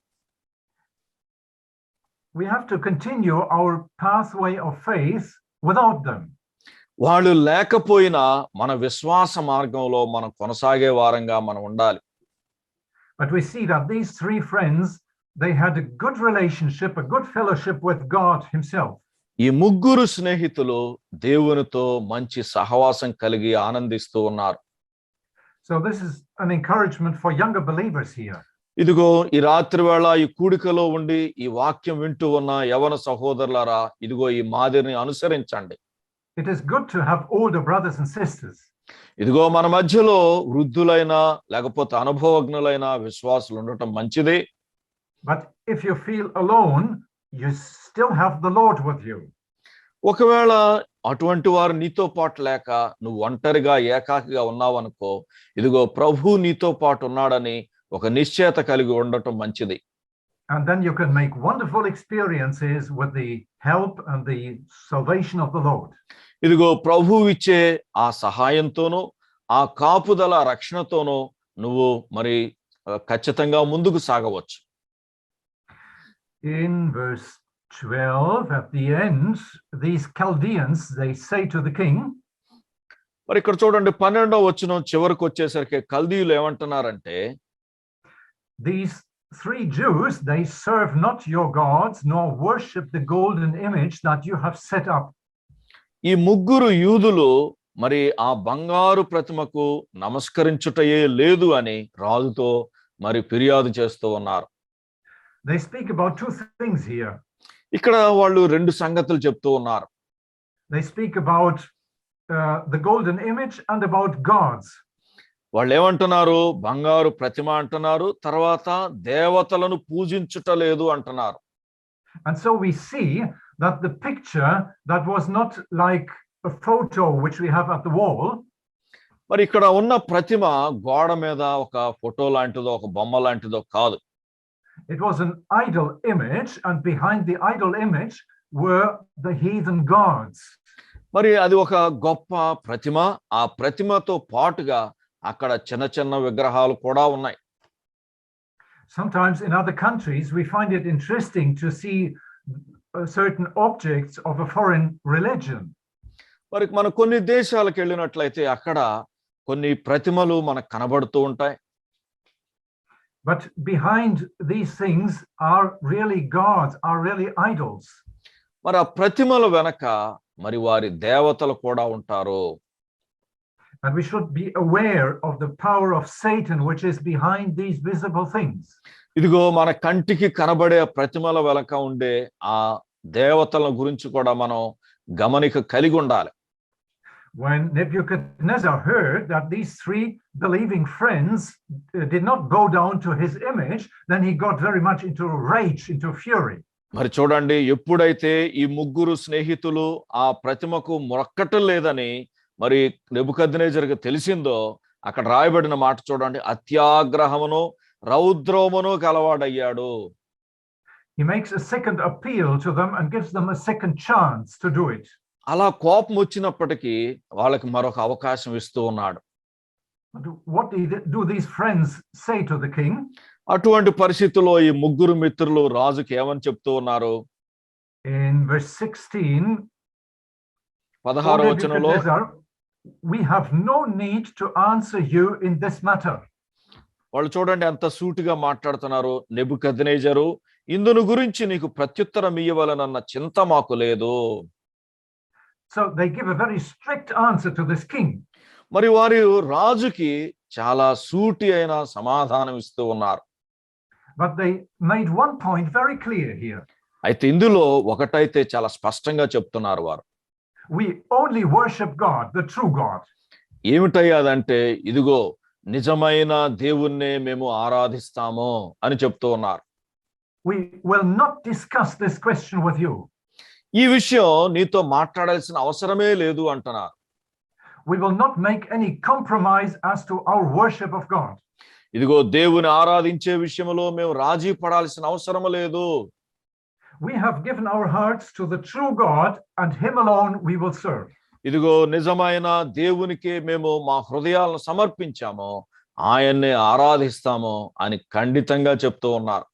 We have to continue our pathway of faith without them. వాళ్ళు లేకపోయినా మన విశ్వాస మార్గంలో మనం కొనసాగే వారంగా మనం ఉండాలి. But we see that these 3 friends, they had a good relationship, a good fellowship with God himself. ఈ 3 స్నేహితులు దేవునితో మంచి సహవాసం కలిగి ఆనందిస్తూ ఉన్నారు. So this is an encouragement for younger believers here. ఇదిగో ఈ రాత్రి వేళ ఈ కూడికలో ఉండి ఈ వాక్యం వింటూ ఉన్న యవన సహోదరులారా, ఇదిగో ఈ మాదిరిని అనుసరించండి. It is good to have older brothers and sisters. ఇదిగో మన మధ్యలో వృద్ధులైన లేకపోతే అనుభవజ్ఞులైన విశ్వాసులు ఉండటం మంచిదే. But if you feel alone, you still have the Lord with you. ఒకవేళ అటువంటి వారు నీతో పాటు లేక నువ్వు ఒంటరిగా ఏకాకిగా ఉన్నావనుకో, ఇదిగో ప్రభు నీతో పాటు ఉన్నాడని ఒక నిశ్చయత కలిగి ఉండటం మంచిది. And then you can make wonderful experiences with the help and the salvation of the Lord. ఇదిగో ప్రభు ఇచ్చే ఆ సహాయంతోనూ ఆ కాపుదల రక్షణతోనూ నువ్వు మరి ఖచ్చితంగా ముందుకు సాగవచ్చు. In verse 12 at the end, these Chaldeans, they say to the king. మరి ఇక్కడ చూడండి 12వ వచనం చివరికి వచ్చేసరికి కల్దీయులు ఏమంటున్నారంటే, These 3 Jews, they serve not your gods, nor worship the golden image that you have set up. ఈ 3 యూదులు మరి ఆ బంగారు ప్రతిమకు నమస్కరించుటయే లేదు అని రాజుతో మరి ఫిర్యాదు చేస్తూ ఉన్నారు. They speak about 2 things here. ఇక్కడ వాళ్ళు 2 సంగతులు చెప్తూ ఉన్నారు. They speak about the golden image and about gods. వాళ్ళు ఏమంటున్నారు? బంగారు ప్రతిమ అంటున్నారు, తర్వాత దేవతలను పూజించుట లేదు అంటున్నారు. And so we see that the picture that was not like a photo which we have at the wall. మరి ఇక్కడ ఉన్న ప్రతిమ గోడ మీద ఒక ఫోటో లాంటిదో ఒక బొమ్మ లాంటిదో కాదు. It was an idol image, and behind the idol image were the heathen gods. మరి అది ఒక గొప్ప ప్రతిమ, ఆ ప్రతిమతో పాటుగా అక్కడ చిన్న చిన్న విగ్రహాలు కూడా ఉన్నాయి. Sometimes in other countries we find it interesting to see certain objects of a foreign religion. మరి మనం కొన్ని దేశాలకు వెళ్ళినట్లయితే అక్కడ కొన్ని ప్రతిమలు మనకు కనబడుతూ ఉంటాయి. But behind these things are really gods, are really idols. మరి ఆ ప్రతిమల వెనక మరి వారి దేవతలు కూడా ఉంటారు. And we should be aware of the power of Satan which is behind these visible things. ఇదిగో మన కంటికి కనబడే ప్రతిమల వెనక ఉండే ఆ దేవతల గురించి కూడా మనం గమనిక కలిగి ఉండాలి. When Nebuchadnezzar heard that these three believing friends did not bow down to his image, then he got very much into rage, into fury. మరి చూడండి, ఎప్పుడైతే ఈ ముగ్గురు స్నేహితులు ఆ ప్రతిమకు మొక్కటం లేదని మరి నెబుకద్నెజరుకు తెలిసిందో, అక్కడ రాయబడిన మాట చూడండి, అత్యాగ్రహమును రౌద్రమును గలవాడయ్యాడు. He makes a second appeal to them and gives them a second chance to do it. అలా కోపం వచ్చినప్పటికీ వాళ్ళకి మరొక అవకాశం ఇస్తూ ఉన్నాడు. What do these friends say to the king? అటువంటి పరిస్థితుల్లో ఈ ముగ్గురు మిత్రులు రాజుకి ఏమని చెప్తూ ఉన్నారు? In verse 16, 16వ వచనంలో, we have no need to answer you in this matter. వాళ్ళు చూడండి ఎంత సూటిగా మాట్లాడుతున్నారు. నెబుకద్నెజరు, ఇందును గురించి నీకు ప్రత్యుత్తరం ఇయ్యవలనన్న చింత మాకు లేదు. So they give a very strict answer to this king. మరి వారు రాజుకి చాలా సూటి అయిన సమాధానం ఇస్తూ ఉన్నారు. But they made one point very clear here. అయితే ఇందులో ఒకటైతే చాలా స్పష్టంగా చెప్తున్నారు వారు. We only worship God, the true God. ఏమిటయ్యాదంటే, ఇదిగో నిజమైన దేవుణ్ణే మేము ఆరాధిస్తాము అని చెప్తూ ఉన్నారు. We will not discuss this question with you. ఈ విషయం నీతో మాట్లాడాల్సిన అవసరమే లేదు అంటున్నారు. We will not make any compromise as to our worship of God. ఇదిగో దేవుని ఆరాధించే విషయంలో మేము రాజీ పడాల్సిన అవసరం లేదు. We have given our hearts to the true God and him alone we will serve. ఇదిగో నిజమైన దేవునికి మేము మా హృదయాలను సమర్పించాము, ఆయన్నే ఆరాధిస్తాము అని ఖండితంగా చెప్తూ ఉన్నారు.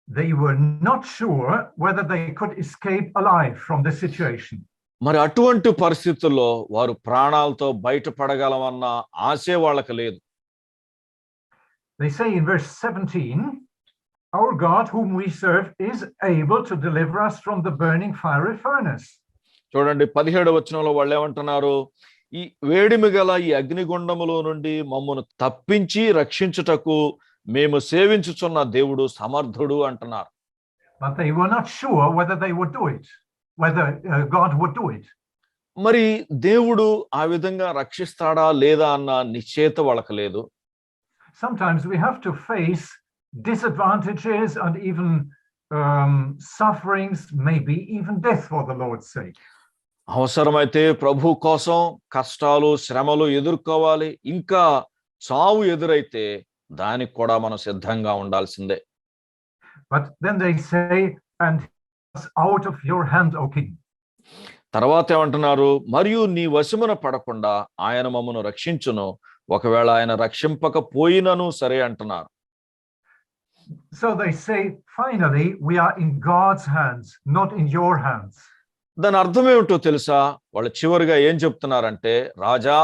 They were not sure whether they could escape alive from this situation. మరి అటువంటి పరిస్థితుల్లో వారు ప్రాణాలతో బయటపడగలమన్న ఆశే వాళ్ళకి లేదు. They say in verse 17, our God whom we serve is able to deliver us from the burning fiery furnace. చూడండి 17వ వచనంలో వాళ్ళు ఏమంటున్నారు? ఈ వేడిమి గల ఈ అగ్నిగుండములో నుండి మమ్మను తప్పించి రక్షించుటకు మేము సేవించుచున్న దేవుడు సమర్థుడు అంటున్నారు. But they were not sure whether they would do it, whether God would do it. మరి దేవుడు ఆ విధంగా రక్షిస్తాడా లేదా అన్న నిశ్చయత వాళ్ళకి లేదు. Sometimes we have to face disadvantages and even sufferings, maybe even death for the Lord's sake. అవసరమైతే ప్రభు కోసం కష్టాలు శ్రమలు ఎదుర్కోవాలి, ఇంకా చావు ఎదురైతే దానికి కూడా మనం సిద్ధంగా ఉండాల్సిందే. But then they say, and out of your hand, O king. తర్వాత ఏమంటున్నారు? మరియు నీ వశమున పడకుండా ఆయన మమ్మను రక్షించును, ఒకవేళ ఆయన రక్షింపకపోయినను సరే అంటున్నారు. So they say, finally, we are in God's hands, not in your hands. దాని అర్థం ఏమిటో తెలుసా? వాళ్ళు చివరిగా ఏం చెప్తున్నారంటే, రాజా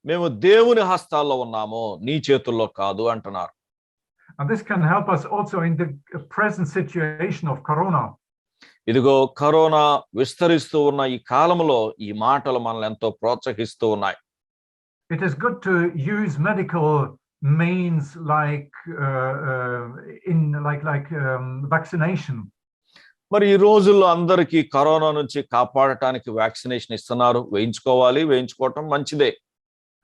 మేము దేవుని హస్తాల్లో ఉన్నాము, నీ చేతుల్లో కాదు అంటున్నారు. And this can help us also in the present situation of corona. ఇదిగో కరోనా విస్తరిస్తూ ఉన్న ఈ కాలంలో ఈ మాటలు మనల్ని ఎంతో ప్రోత్సహిస్తూ ఉన్నాయి. It is good to use medical means like vaccination. మరి ఈ రోజుల్లో అందరికీ కరోనా నుంచి కాపాడటానికి వ్యాక్సినేషన్ ఇస్తున్నారు, వేయించుకోవాలి, వేయించుకోవటం మంచిదే.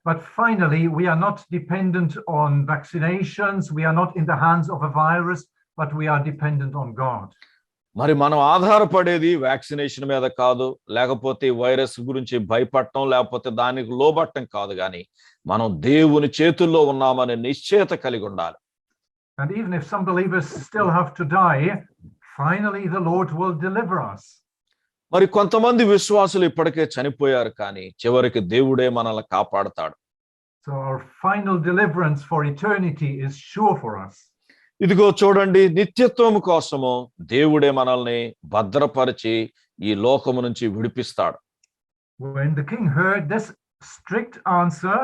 But finally, we are not dependent on vaccinations. We are not in the hands of a virus, but we are dependent on God. మరి మనం ఆధారపడేది వ్యాక్సినేషన్ మీద కాదు, లేకపోతే వైరస్ గురించి భయపడటం, లేకపోతే దానికి లోబట్టం కాదు, కానీ మనం దేవుని చేతుల్లో ఉన్నామనే నిశ్చయత కలిగి ఉండాలి. And even if some believers still have to die, finally the Lord will deliver us. మరి కొంతమంది విశ్వాసులు ఇప్పటికే చనిపోయారు, కానీ చివరికి దేవుడే మనల్ని కాపాడతాడు. So our final deliverance for eternity is sure for us. ఇదిగో చూడండి, నిత్యత్వం కోసము దేవుడే మనల్ని భద్రపరిచి ఈ లోకము నుంచి విడిపిస్తాడు. When the king heard this strict answer,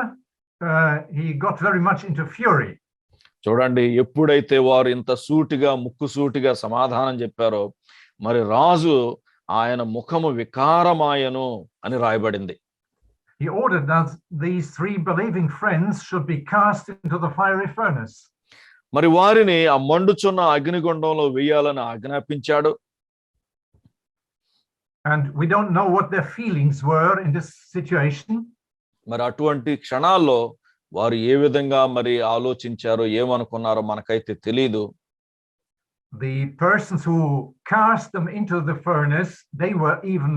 he got very much into fury. చూడండి, ఎప్పుడైతే వారు ఇంత సూటిగా ముక్కుసూటిగా సమాధానం చెప్పారో మరి రాజు ఆయన ముఖము వికారమాయను అని రాయబడింది. He ordered that these 3 believing friends should be cast into the fiery furnace. మరి వారిని ఆ మండుచున్న అగ్నిగుండంలో వేయాలని ఆజ్ఞాపించాడు. And we don't know what their feelings were in this situation. మరి అటువంటి క్షణాల్లో వారు ఏ విధంగా మరి ఆలోచించారో ఏమనుకున్నారో మనకైతే తెలియదు. The persons who cast them into the furnace, they were even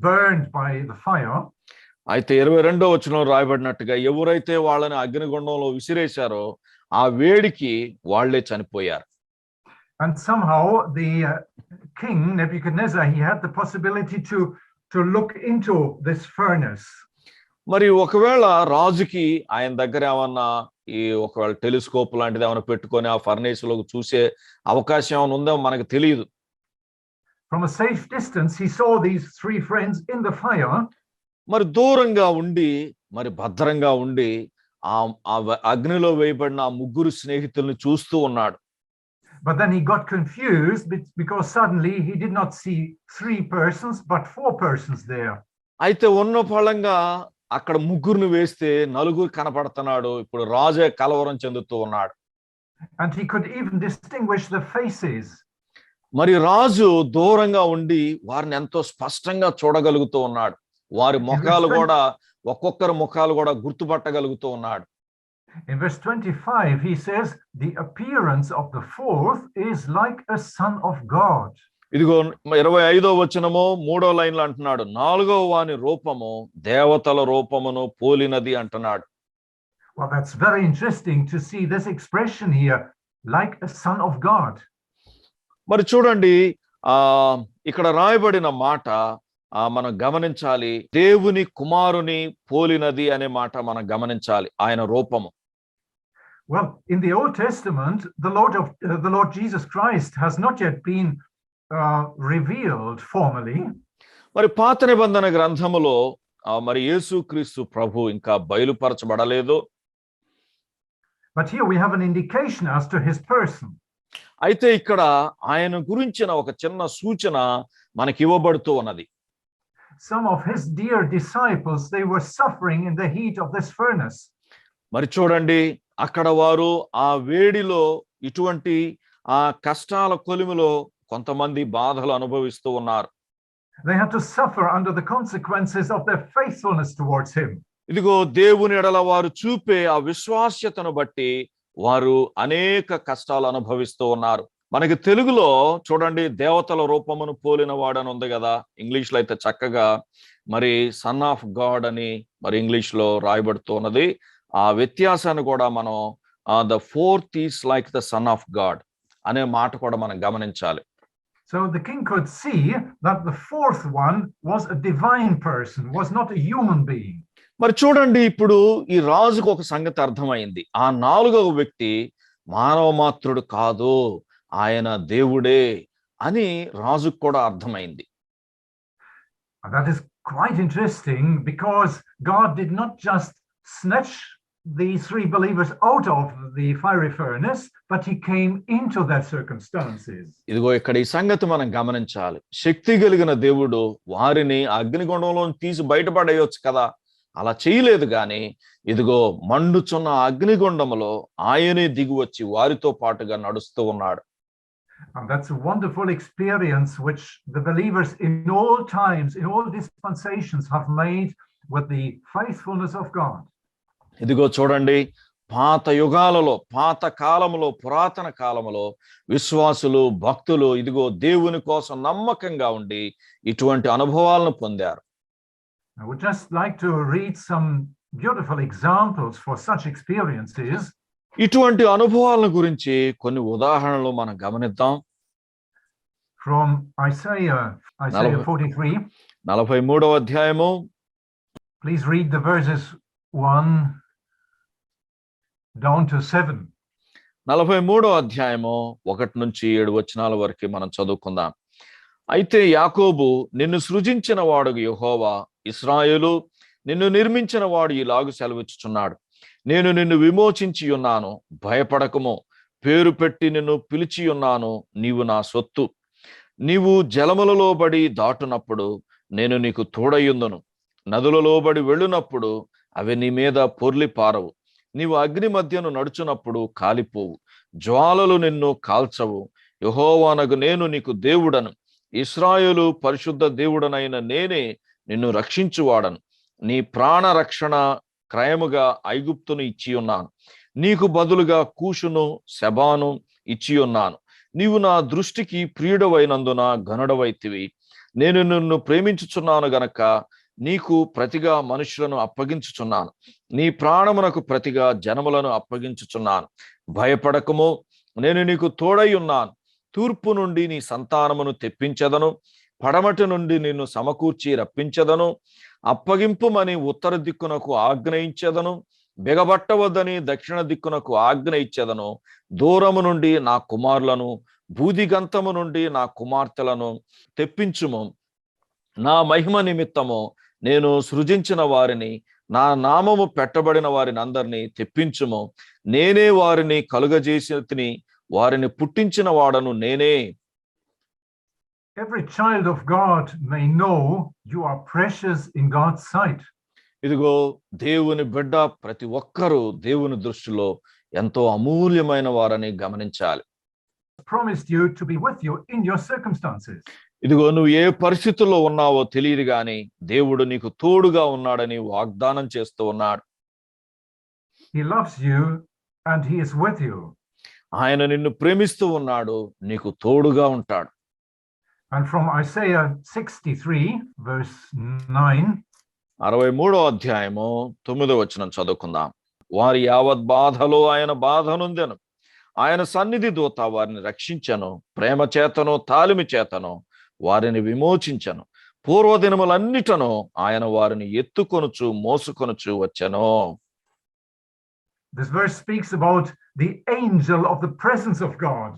burned by the fire. అయితే 22వ వచనంలో రాయబడినట్టుగా ఎవరైతే వాళ్ళని అగ్నిగుండంలో విసిరేశారో ఆ వేడికి వాళ్లే చనిపోయారు. And somehow the king Nebuchadnezzar, he had the possibility to look into this furnace. మరి ఒకవేళ రాజుకి ఆయన దగ్గర ఏమన్నా ఒకవేళ టెలిస్కోప్ లాంటిది ఏమైనా పెట్టుకొని ఆ ఫర్నేస్ లోకి చూసే అవకాశం ఏమైనా ఉందో మనకు తెలియదు. From a safe distance he saw these 3 friends in the fire. మరి దూరంగా ఉండి మరి భద్రంగా ఉండి ఆ అగ్నిలో వేయబడిన ఆ 3 స్నేహితుల్ని చూస్తూ ఉన్నాడు. But then he got confused because suddenly he did not see 3 persons but 4 persons there. అయితే ఉన్న ఫలంగా అక్కడ 3ని వేస్తే 4 కనపడుతున్నాడు. ఇప్పుడు రాజే కలవరం చెందుతూ ఉన్నాడు. And he could even distinguish the faces. మరి రాజు దూరంగా ఉండి వారిని ఎంతో స్పష్టంగా చూడగలుగుతూ ఉన్నాడు. వారి ముఖాలు కూడా ఒక్కొక్కరి ముఖాలు కూడా గుర్తుపట్టగలుగుతూ ఉన్నాడు. In verse 25 he says the appearance of the 4th is like a son of God. ఇదిగో 25వ వచనము 3వ లైన్లో అంటున్నాడు, 4వ వాని రూపము దేవతల రూపమును పోలినది అంటున్నాడు. Well, that's very interesting to see this expression here, like a son of God. మరి చూడండి, ఇక్కడ రాయబడిన మాట మనం గమనించాలి. దేవుని కుమారుని పోలినది అనే మాట మనం గమనించాలి, ఆయన రూపము. Well, in the Old Testament, the Lord Jesus Christ has not yet been revealed formally. మరి పాత నిబంధన గ్రంథములో మరి యేసుక్రీస్తు ప్రభు ఇంకా బయలుపరచబడలేదు. But here we have an indication as to his person. అయితే ఇక్కడ ఆయన గురించిన ఒక చిన్న సూచన మనకి ఇవ్వబడుతూ ఉన్నది. Some of his dear disciples, they were suffering in the heat of this furnace. మరి చూడండి, అక్కడ వారు ఆ వేడిలో ఇటువంటి ఆ కష్టాల కొలిమిలో కొంతమంది బాధలు అనుభవిస్తూ ఉన్నారు. They had to suffer under the consequences of their faithfulness towards him. ఇదిగో దేవుని ఎడల వారు చూపే ఆ విశ్వాస్యతను బట్టి వారు అనేక కష్టాలు అనుభవిస్తూ ఉన్నారు. మనకి తెలుగులో చూడండి, దేవతల రూపమును పోలిన వాడని ఉంది కదా. ఇంగ్లీష్ లో అయితే చక్కగా మరి సన్ ఆఫ్ గాడ్ అని మరి ఇంగ్లీష్ లో రాయబడుతూ ఉన్నది. ఆ వ్యత్యాసాన్ని కూడా మనం the 4th is like the son of God అనే మాట కూడా మనం గమనించాలి. So the king could see that the 4th one was a divine person, was not a human being. మరి చూడండి, ఇప్పుడు ఈ రాజుకు ఒక సంగతి అర్థమైంది. ఆ 4వ వ్యక్తి మానవ మాత్రుడు కాదు, ఆయన దేవుడే అని రాజుకు కూడా అర్థమైంది. That is quite interesting because God did not just snatch these 3 believers out of the fiery furnace, but he came into their circumstances. ఇదిగో ఇక్కడ ఈ సంగతి మనం గమనించాలి. శక్తి కలిగిన దేవుడు వారిని అగ్నిగుండంలో తీసి బయటపడేయొచ్చు కదా, అలా చేయలేదు. కానీ ఇదిగో మండుచున్న అగ్నిగుండములో ఆయనే దిగి వచ్చి వారితో పాటుగా నడుస్తూ ఉన్నాడు. And that's a wonderful experience which the believers in all times, in all dispensations have made with the faithfulness of God. ఇదిగో చూడండి, పాత యుగాలలో, పాత కాలములో, పురాతన కాలములో విశ్వాసులు, భక్తులు ఇదిగో దేవుని కోసం నమ్మకంగా ఉండి ఇటువంటి అనుభవాలను పొందారు. I would just like to read some beautiful examples for such experiences. ఇటువంటి అనుభవాల గురించి కొన్ని ఉదాహరణలు మనం గమనిద్దాం. From Isaiah 43. 43వ అధ్యాయము. Please read the verses 1 down to 7. 43వ అధ్యాయము 1 నుంచి 7 వచనాల వరకు మనం చదువుకుందాం. అయితే యాకోబు, నిన్ను సృజించిన వాడు యెహోవా ఇశ్రాయేలు, నిన్ను నిర్మించిన వాడు ఇలాగు సెలవిచ్చుచున్నాడు, నేను నిన్ను విమోచించి ఉన్నాను, భయపడకము, పేరు పెట్టి నిన్ను పిలిచి ఉన్నాను, నీవు నా సొత్తు. నీవు జలములలో బడి దాటునప్పుడు నేను నీకు తోడయ్యుందును, నదులలో బడి వెళ్ళునప్పుడు అవి నీ మీద పొర్లి పారవు. నీవు అగ్ని మధ్యను నడుచునప్పుడు కాలిపోవు, జ్వాలలు నిన్ను కాల్చవు. యెహోవానగు నేను నీకు దేవుడను, ఇశ్రాయేలు పరిశుద్ధ దేవుడనైన నేనే నిన్ను రక్షించువాడను. నీ ప్రాణ రక్షణ క్రయముగా ఐగుప్తును ఇచ్చి ఉన్నాను, నీకు బదులుగా కూషును శబాను ఇచ్చి ఉన్నాను. నీవు నా దృష్టికి ప్రియుడవైనందున ఘనుడవైతివి. నేను నిన్ను ప్రేమించుచున్నాను గనక నీకు ప్రతిగా మనుషులను అప్పగించుచున్నాను, నీ ప్రాణమునకు ప్రతిగా జనములను అప్పగించుచున్నాను. భయపడకము, నేను నీకు తోడై ఉన్నాను. తూర్పు నుండి నీ సంతానమును తెప్పించదను, పడమటి నుండి నిన్ను సమకూర్చి రప్పించదను. అప్పగింపుమని ఉత్తర దిక్కునకు ఆజ్ఞయించదను, బిగబట్టవద్దని దక్షిణ దిక్కునకు ఆజ్ఞ ఇచ్చెదను. దూరము నుండి నా కుమారులను, భూదిగంతము నుండి నా కుమార్తెలను తెప్పించుము. నా మహిమ నిమిత్తము నేను సృజించిన వారిని, నా నామము పెట్టబడిన వారిని అందరినీ తెప్పించుము. నేనే వారిని కలుగజేసి తిని, వారిని పుట్టించిన వాడను నేనే. Every child of God may know you are precious in God's sight. ఇదిగో దేవుని బిడ్డ ప్రతి ఒక్కరూ దేవుని దృష్టిలో ఎంతో అమూల్యమైన వారని గమనించాలి. Promised you to be with you in your circumstances. ఇదిగో నువ్వు ఏ పరిస్థితుల్లో ఉన్నావో తెలియదు గాని దేవుడు నీకు తోడుగా ఉన్నాడని వాగ్దానం చేస్తూ ఉన్నాడు. He loves you and he is with you. ఆయన నిన్ను ప్రేమిస్తూ ఉన్నాడు, నీకు తోడుగా ఉంటాడు. And from Isaiah 63 verse 9, 63వ అధ్యాయము 9వ వచనం చదువుకుందాం. వారి యావత్ బాధలో ఆయన బాధ నొందెను, ఆయన సన్నిధి దూత వారిని రక్షించెను. ప్రేమ చేతను తాలిమి చేతను వారిని విమోచించెను. పూర్వదినములన్నిటను ఆయన వారిని ఎత్తుకొనుచు మోసుకొనుచు వచ్చెను. this verse speaks about the angel of the presence of God.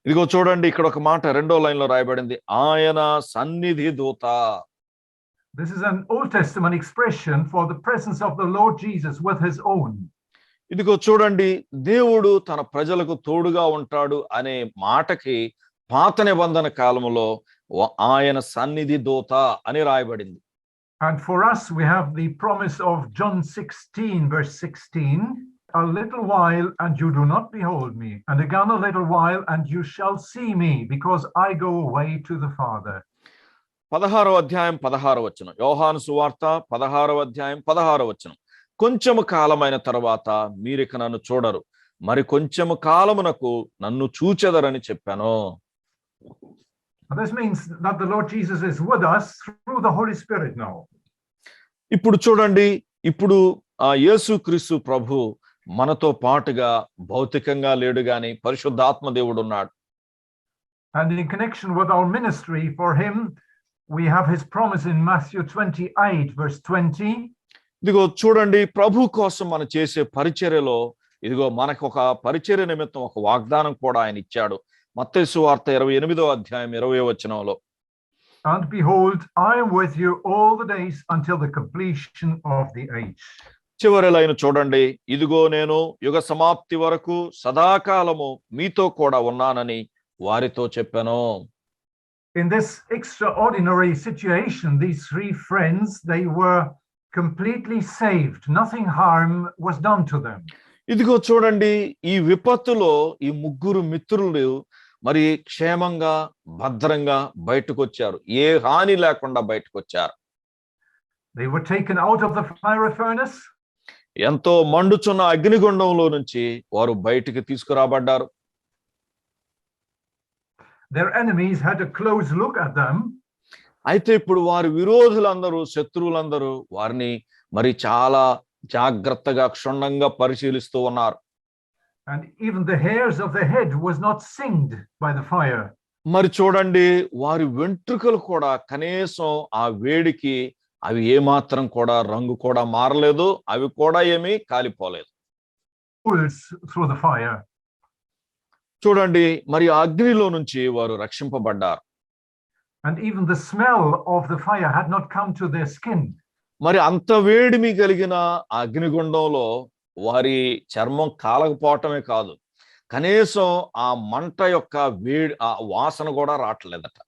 ఇదిగో చూడండి, ఇక్కడ ఒక మాట 2వ లైన్లో రాయబడింది, ఆయన సన్నిధి దూత. This is an Old Testament expression for the presence of the Lord Jesus with his own. ఇదిగో చూడండి, దేవుడు తన ప్రజలకు తోడుగా ఉంటాడు అనే మాటకి పాత నిబంధన కాలంలో ఆయన సన్నిధి దూత అని రాయబడింది. And for us we have the promise of John 16 verse 16, a little while and you do not behold me, and again a little while and you shall see me, because I go away to the Father. 16వ అధ్యాయం 16వ వచనం, యోహాను సువార్త 16వ అధ్యాయం 16వ వచనం. కొంచెము కాలమైన తర్వాత మీరిక నన్ను చూడరు, మరి కొంచెము కాలమునకు నన్ను చూచెదరని చెప్పాను. This means that the Lord Jesus is with us through the Holy Spirit now. ఇప్పుడు చూడండి, ఇప్పుడు యేసుక్రీస్తు ప్రభు మనతో పాటుగా భౌతికంగా లేడు గాని పరిశుద్ధాత్మ దేవుడు ఉన్నాడు. And in connection with our ministry for him, we have his promise in Matthew 28 verse 20. ఇదిగో చూడండి, ప్రభు కోసం మనం చేసే పరిచర్యలో ఇదిగో మనకు ఒక పరిచర్య నిమిత్తం ఒక వాగ్దానం కూడా ఆయన ఇచ్చాడు. మత్తయి సువార్త 28వ అధ్యాయం 20వ వచనంలో, and behold, I am with you all the days until the completion of the age. చివరి లైన్ చూడండి, ఇదిగో నేను యుగ సమాప్తి వరకు సదాకాలము మీతో కూడా ఉన్నానని వారితో చెప్పాను. In this extraordinary situation, these three friends, they were completely saved. Nothing harm was done to them. ఇదిగో చూడండి, ఈ విపత్తులో ఈ ముగ్గురు మిత్రులు మరి క్షేమంగా భద్రంగా బయటకు వచ్చారు, ఏ హాని లేకుండా బయటకు వచ్చారు. They were taken out of the fiery furnace. ఎంతో మండుచున్న అగ్నిగుండంలో నుంచి వారు బయటికి తీసుకురాబడ్డారు. Their enemies had a close look at them. అయితే ఇప్పుడు వారి విరోధులందరూ, శత్రువులందరూ వారిని మరి చాలా జాగ్రత్తగా క్షుణ్ణంగా పరిశీలిస్తూ ఉన్నారు. And even the hairs of the head was not singed by the fire. మరి చూడండి, వారి వెంట్రుకలు కూడా కనీసం ఆ వేడికి అవి ఏమాత్రం కూడా రంగు కూడా మారలేదు, అవి కూడా ఏమీ కాలిపోలేదు. Through the fire. చూడండి, మరి ఆ అగ్నిలో నుంచి వారు రక్షింపబడ్డారు. And even the smell of the fire had not come to their skin. మరి అంత వేడిమి కలిగిన అగ్నిగుండంలో వారి చర్మం కాలకపోవటమే కాదు, కనీసం ఆ మంట యొక్క వేడి ఆ వాసన కూడా రావట్లేదట.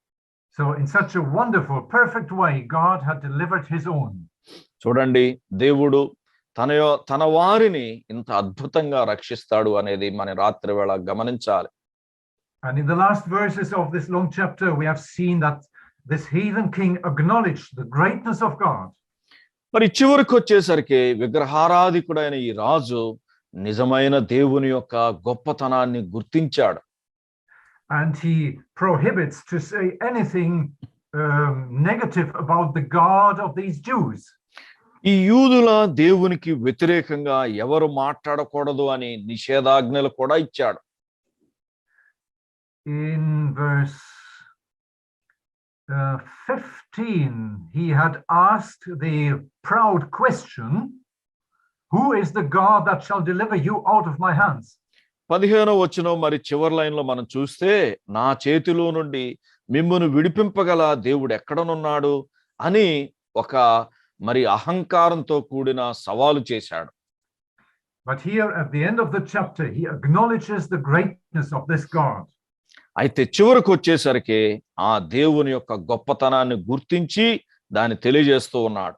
So in such a wonderful, perfect way, God had delivered his own. చూడండి, దేవుడు తన వారిని ఇంత అద్భుతంగా రక్షిస్తాడు అనేది మన రాత్రి వేళ గమనించాలి. And in the last verses of this long chapter, we have seen that this heathen king acknowledged the greatness of God. మరి చివరికి వచ్చేసరికి విగ్రహారాధికుడైన ఈ రాజు నిజమైన దేవుని యొక్క గొప్పతనాన్ని గుర్తించాడు. And he prohibits to say anything negative about the God of these Jews. ఈ యూదుల దేవునికి వ్యతిరేకంగా ఎవరు మాట్లాడకూడదు అని నిషేధాజ్ఞలు కూడా ఇచ్చాడు. In verse 15, he had asked the proud question, who is the God that shall deliver you out of my hands? 15వ వచనం మరి చివరి లైన్లో మనం చూస్తే, నా చేతిలో నుండి మిమ్మును విడిపింపగల దేవుడు ఎక్కడనున్నాడు అని ఒక మరి అహంకారంతో కూడిన సవాలు చేశాడు. But here at the end of the chapter, he acknowledges the greatness of this God. అయితే చివరికి వచ్చేసరికి ఆ దేవుని యొక్క గొప్పతనాన్ని గుర్తించి దాన్ని తెలియజేస్తూ ఉన్నాడు.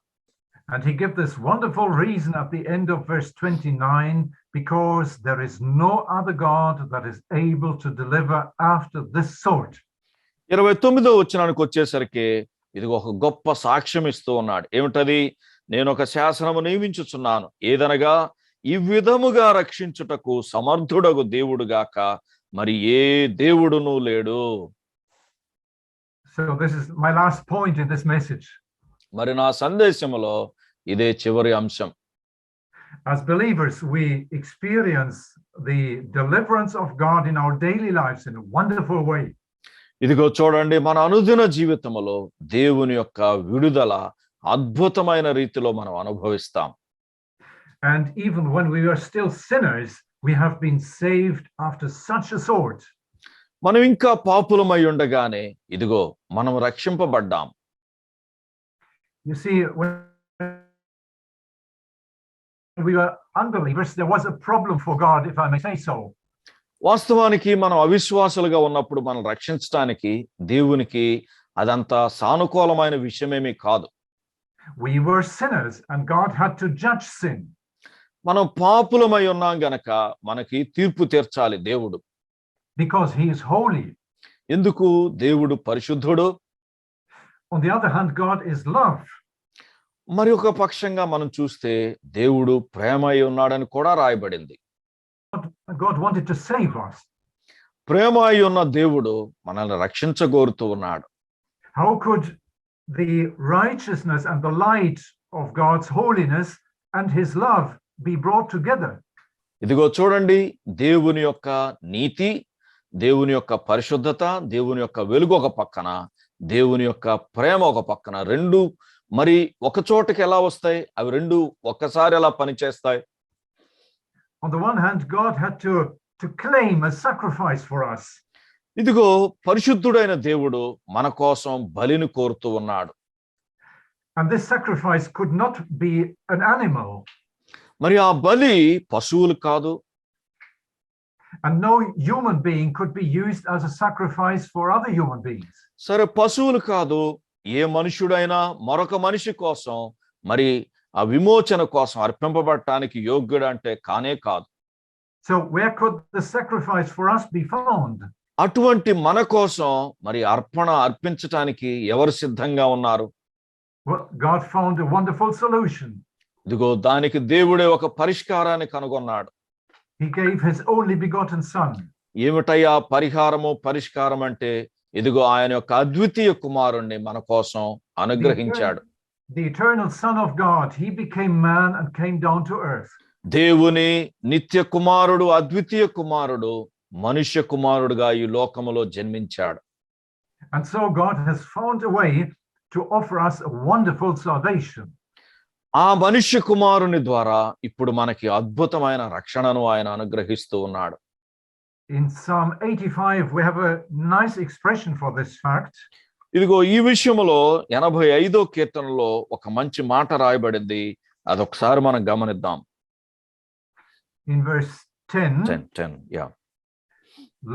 And he gives this wonderful reason at the end of verse 29, because there is no other God that is able to deliver after this sort. 29వ వచనానికి వచ్చేసరికి ఇది ఒక గొప్ప సాక్ష్యం ఇస్తూ ఉన్నాడు. ఏమిటది? నేను ఒక శాసనము నియమించుచున్నాను, ఏదనగా ఈ విధముగా రక్షించుటకు సమర్థుడగు దేవుడుగాక మరి ఏ దేవుడును లేడు. So this is my last point in this message. మరి నా సందేశములో ఇదే చివరి అంశం. As believers, we experience the deliverance of God in our daily lives in a wonderful way. ఇదిగో చూడండి, మన అనుదిన జీవితంలో దేవుని యొక్క విడుదల అద్భుతమైన రీతిలో మనం అనుభవిస్తాం. And even when we are still sinners, we have been saved after such a sort. మనం ఇంకా పాపులమై ఉండగానే ఇదిగో మనం రక్షింపబడ్డాం. You see, when we were unbelievers, there was a problem for God, if I may say so. వాస్తవానికి మనం అవిశ్వాసులుగా ఉన్నప్పుడు మనం రక్షించడానికి దేవునికి అదంతా సానుకూలమైన విషయమేమీ కాదు. We were sinners and God had to judge sin. మనం పాపులమై ఉన్నాం గనక మనకి తీర్పు తీర్చాలి దేవుడు. Because he is holy. ఎందుకు? దేవుడు పరిశుద్ధుడు. On the other hand, God is love. మరి ఒక పక్షంగా మనం చూస్తే దేవుడు ప్రేమ అయి ఉన్నాడని కూడా రాయబడింది. God wanted to save us. ప్రేమ అయి ఉన్న దేవుడు మనల్ని రక్షించగోరుతూ ఉన్నాడు. How could the righteousness and the light of God's holiness and his love be brought together? ఇదిగో చూడండి, దేవుని యొక్క నీతి, దేవుని యొక్క పరిశుద్ధత, దేవుని యొక్క వెలుగు ఒక పక్కన, దేవుని యొక్క ప్రేమ ఒక పక్కన, రెండు మరి ఒక చోటకి ఎలా వస్తాయి? అవి రెండు ఒక్కసారి ఎలా పనిచేస్తాయి? On the one hand, God had to claim a sacrifice for us. ఇదిగో పరిశుద్ధుడైన దేవుడు మన కోసం బలిని కోరుతూ ఉన్నాడు. And this sacrifice could not be an animal. మరి ఆ బలి పశువులు కాదు. And no human being could be used as a sacrifice for other human beings. సరే, పశువులు కాదు, ఏ మనుషుడైనా మరొక మనిషి కోసం మరి ఆ విమోచన కోసం అర్పింపబడటానికి యోగ్యుడు అంటే కానే కాదు. So where could the sacrifice for us be found? అటువంటి మన కోసం మరి అర్పించటానికి ఎవరు సిద్ధంగా ఉన్నారు? Well, God found a wonderful solution. ఇదిగో దానికి దేవుడే ఒక పరిష్కారాన్ని కనుగొన్నాడు. He gave his only begotten son. ఏమిటయ్యా పరిష్కారం అంటే ఇదిగో ఆయన యొక్క అద్వితీయ కుమారుణ్ణి మన కోసం అనుగ్రహించాడు. The eternal Son of God, he became man and came down to earth. దేవుని నిత్య కుమారుడు, అద్వితీయ కుమారుడు మనుష్య కుమారుడుగా ఈ లోకములో జన్మించాడు. And so God has found a way to offer us a wonderful salvation. ఆ మనుష్య కుమారుని ద్వారా ఇప్పుడు మనకి అద్భుతమైన రక్షణను ఆయన అనుగ్రహిస్తూ ఉన్నాడు. In Psalm 85, we have a nice expression for this fact. ఇదిగో ఈ విషయంలో 85వ కీర్తనలో ఒక మంచి మాట రాయబడింది. అదొకసారి మనం గమనిద్దాం. In verse 10, yeah.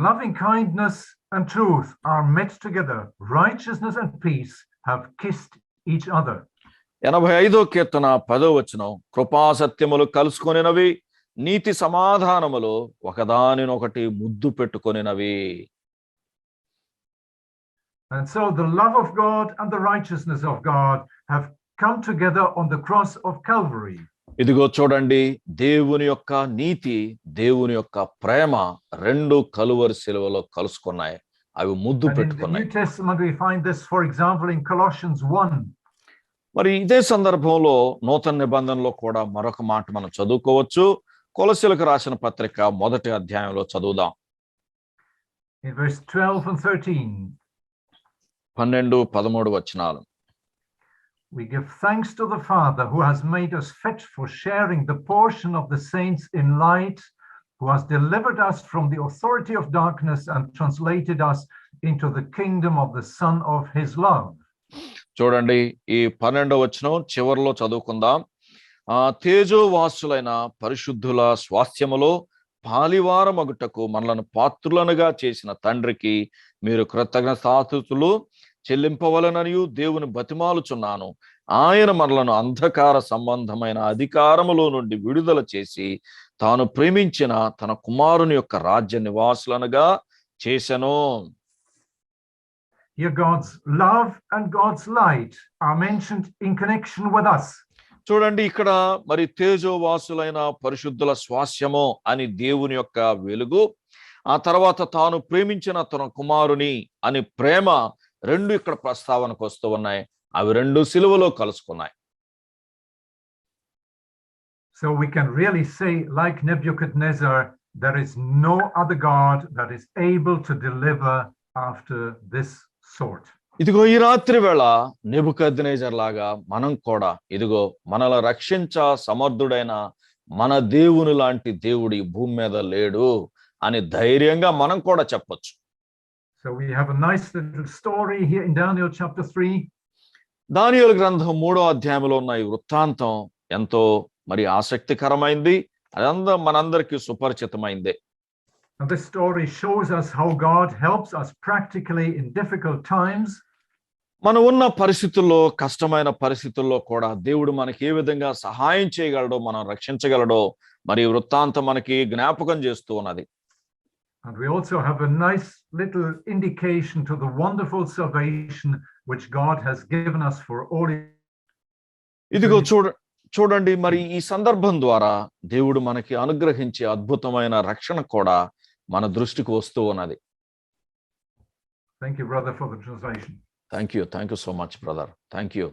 Loving kindness and truth are met together. Righteousness and peace have kissed each other. 85వ కీర్తన 10వ వచనం, కృపాసత్యములు కలుసుకొనినవి, నీతి సమాధానములు ఒకదానినొకటి ముద్దు పెట్టుకొనినవి. And so the love of God and the righteousness of God have come together on the cross of Calvary. ఇదిగో చూడండి, దేవుని యొక్క నీతి, దేవుని యొక్క ప్రేమ రెండు కలువరి శిలువలో కలుసుకున్నాయి. అవి ముద్దు పెట్టుకున్నాయి. In the New Testament we find this, for example, in Colossians 1. మరి ఇదే సందర్భంలో నూతన నిబంధనలో కూడా మరొక మాట మనం చదువుకోవచ్చు. కొలస్సీలకు రాసిన పత్రిక 1వ అధ్యాయంలో చదువుదాం. In verse 12 and 13. 12-13 వచనాలు. We give thanks to the Father who has made us fit for sharing the portion of the saints in light, who has delivered us from the authority of darkness and translated us into the kingdom of the Son of his love. చూడండి, ఈ 12వ వచనం చివరిలో చదువుకుందాం. తేజోవాసులైన పరిశుద్ధుల స్వాస్థ్యములో పాలివారమగుటకు మనలను పాత్రులనుగా చేసిన తండ్రికి మీరు కృతజ్ఞతాస్తుతులు చెల్లింపవలననియు దేవుని బతిమాలుచున్నాను. ఆయన మనలను అంధకార సంబంధమైన అధికారములో నుండి విడుదల చేసి తాను ప్రేమించిన తన కుమారుని యొక్క రాజ్య నివాసులనుగా చేసెను. Here God's love and God's light are mentioned in connection with us. చూడండి, ఇక్కడ మరి తేజోవాసులైన పరిశుద్ధుల స్వాస్యము అని దేవుని యొక్క వెలుగు, ఆ తర్వాత తాను ప్రేమించిన తన కుమారుని అని ప్రేమ రెండు ఇక్కడ ప్రస్తావనకు వస్తూ ఉన్నాయి. అవి రెండు సిలువలో కలుసుకున్నాయి. So we can really say, like Nebuchadnezzar, there is no other God that is able to deliver after this sort. ఇదిగో ఈ రాత్రి వేళ నెబుకద్నెజర్ లాగా మనం కూడా ఇదిగో మనల్ని రక్షించ సమర్థుడైన మన దేవుని లాంటి దేవుడు ఈ భూమి మీద లేడు అని ధైర్యంగా మనం కూడా చెప్పొచ్చు. So we have a nice little story here in Daniel chapter 3. దానియేలు గ్రంథం 3వ అధ్యాయంలో ఉన్న ఈ వృత్తాంతం ఎంతో మరి ఆసక్తికరమైంది. అదంతా మనందరికీ సుపరిచితమైందే. And this story shows us how God helps us practically in difficult times. మనం ఉన్న పరిస్థితుల్లో, కష్టమైన పరిస్థితుల్లో కూడా దేవుడు మనకి ఏ విధంగా సహాయం చేయగలడో, మనం రక్షించగలడో మరి వృత్తాంతం మనకి జ్ఞాపకం చేస్తూ ఉన్నది. And we also have a nice little indication to the wonderful salvation which God has given us for all. ఇదిగో చూడండి, మరి ఈ సందర్భం ద్వారా దేవుడు మనకి అనుగ్రహించే అద్భుతమైన రక్షణ కూడా మన దృష్టికి వస్తూ ఉన్నది. Thank you, brother, for the translation. Thank you so much, brother. Thank you.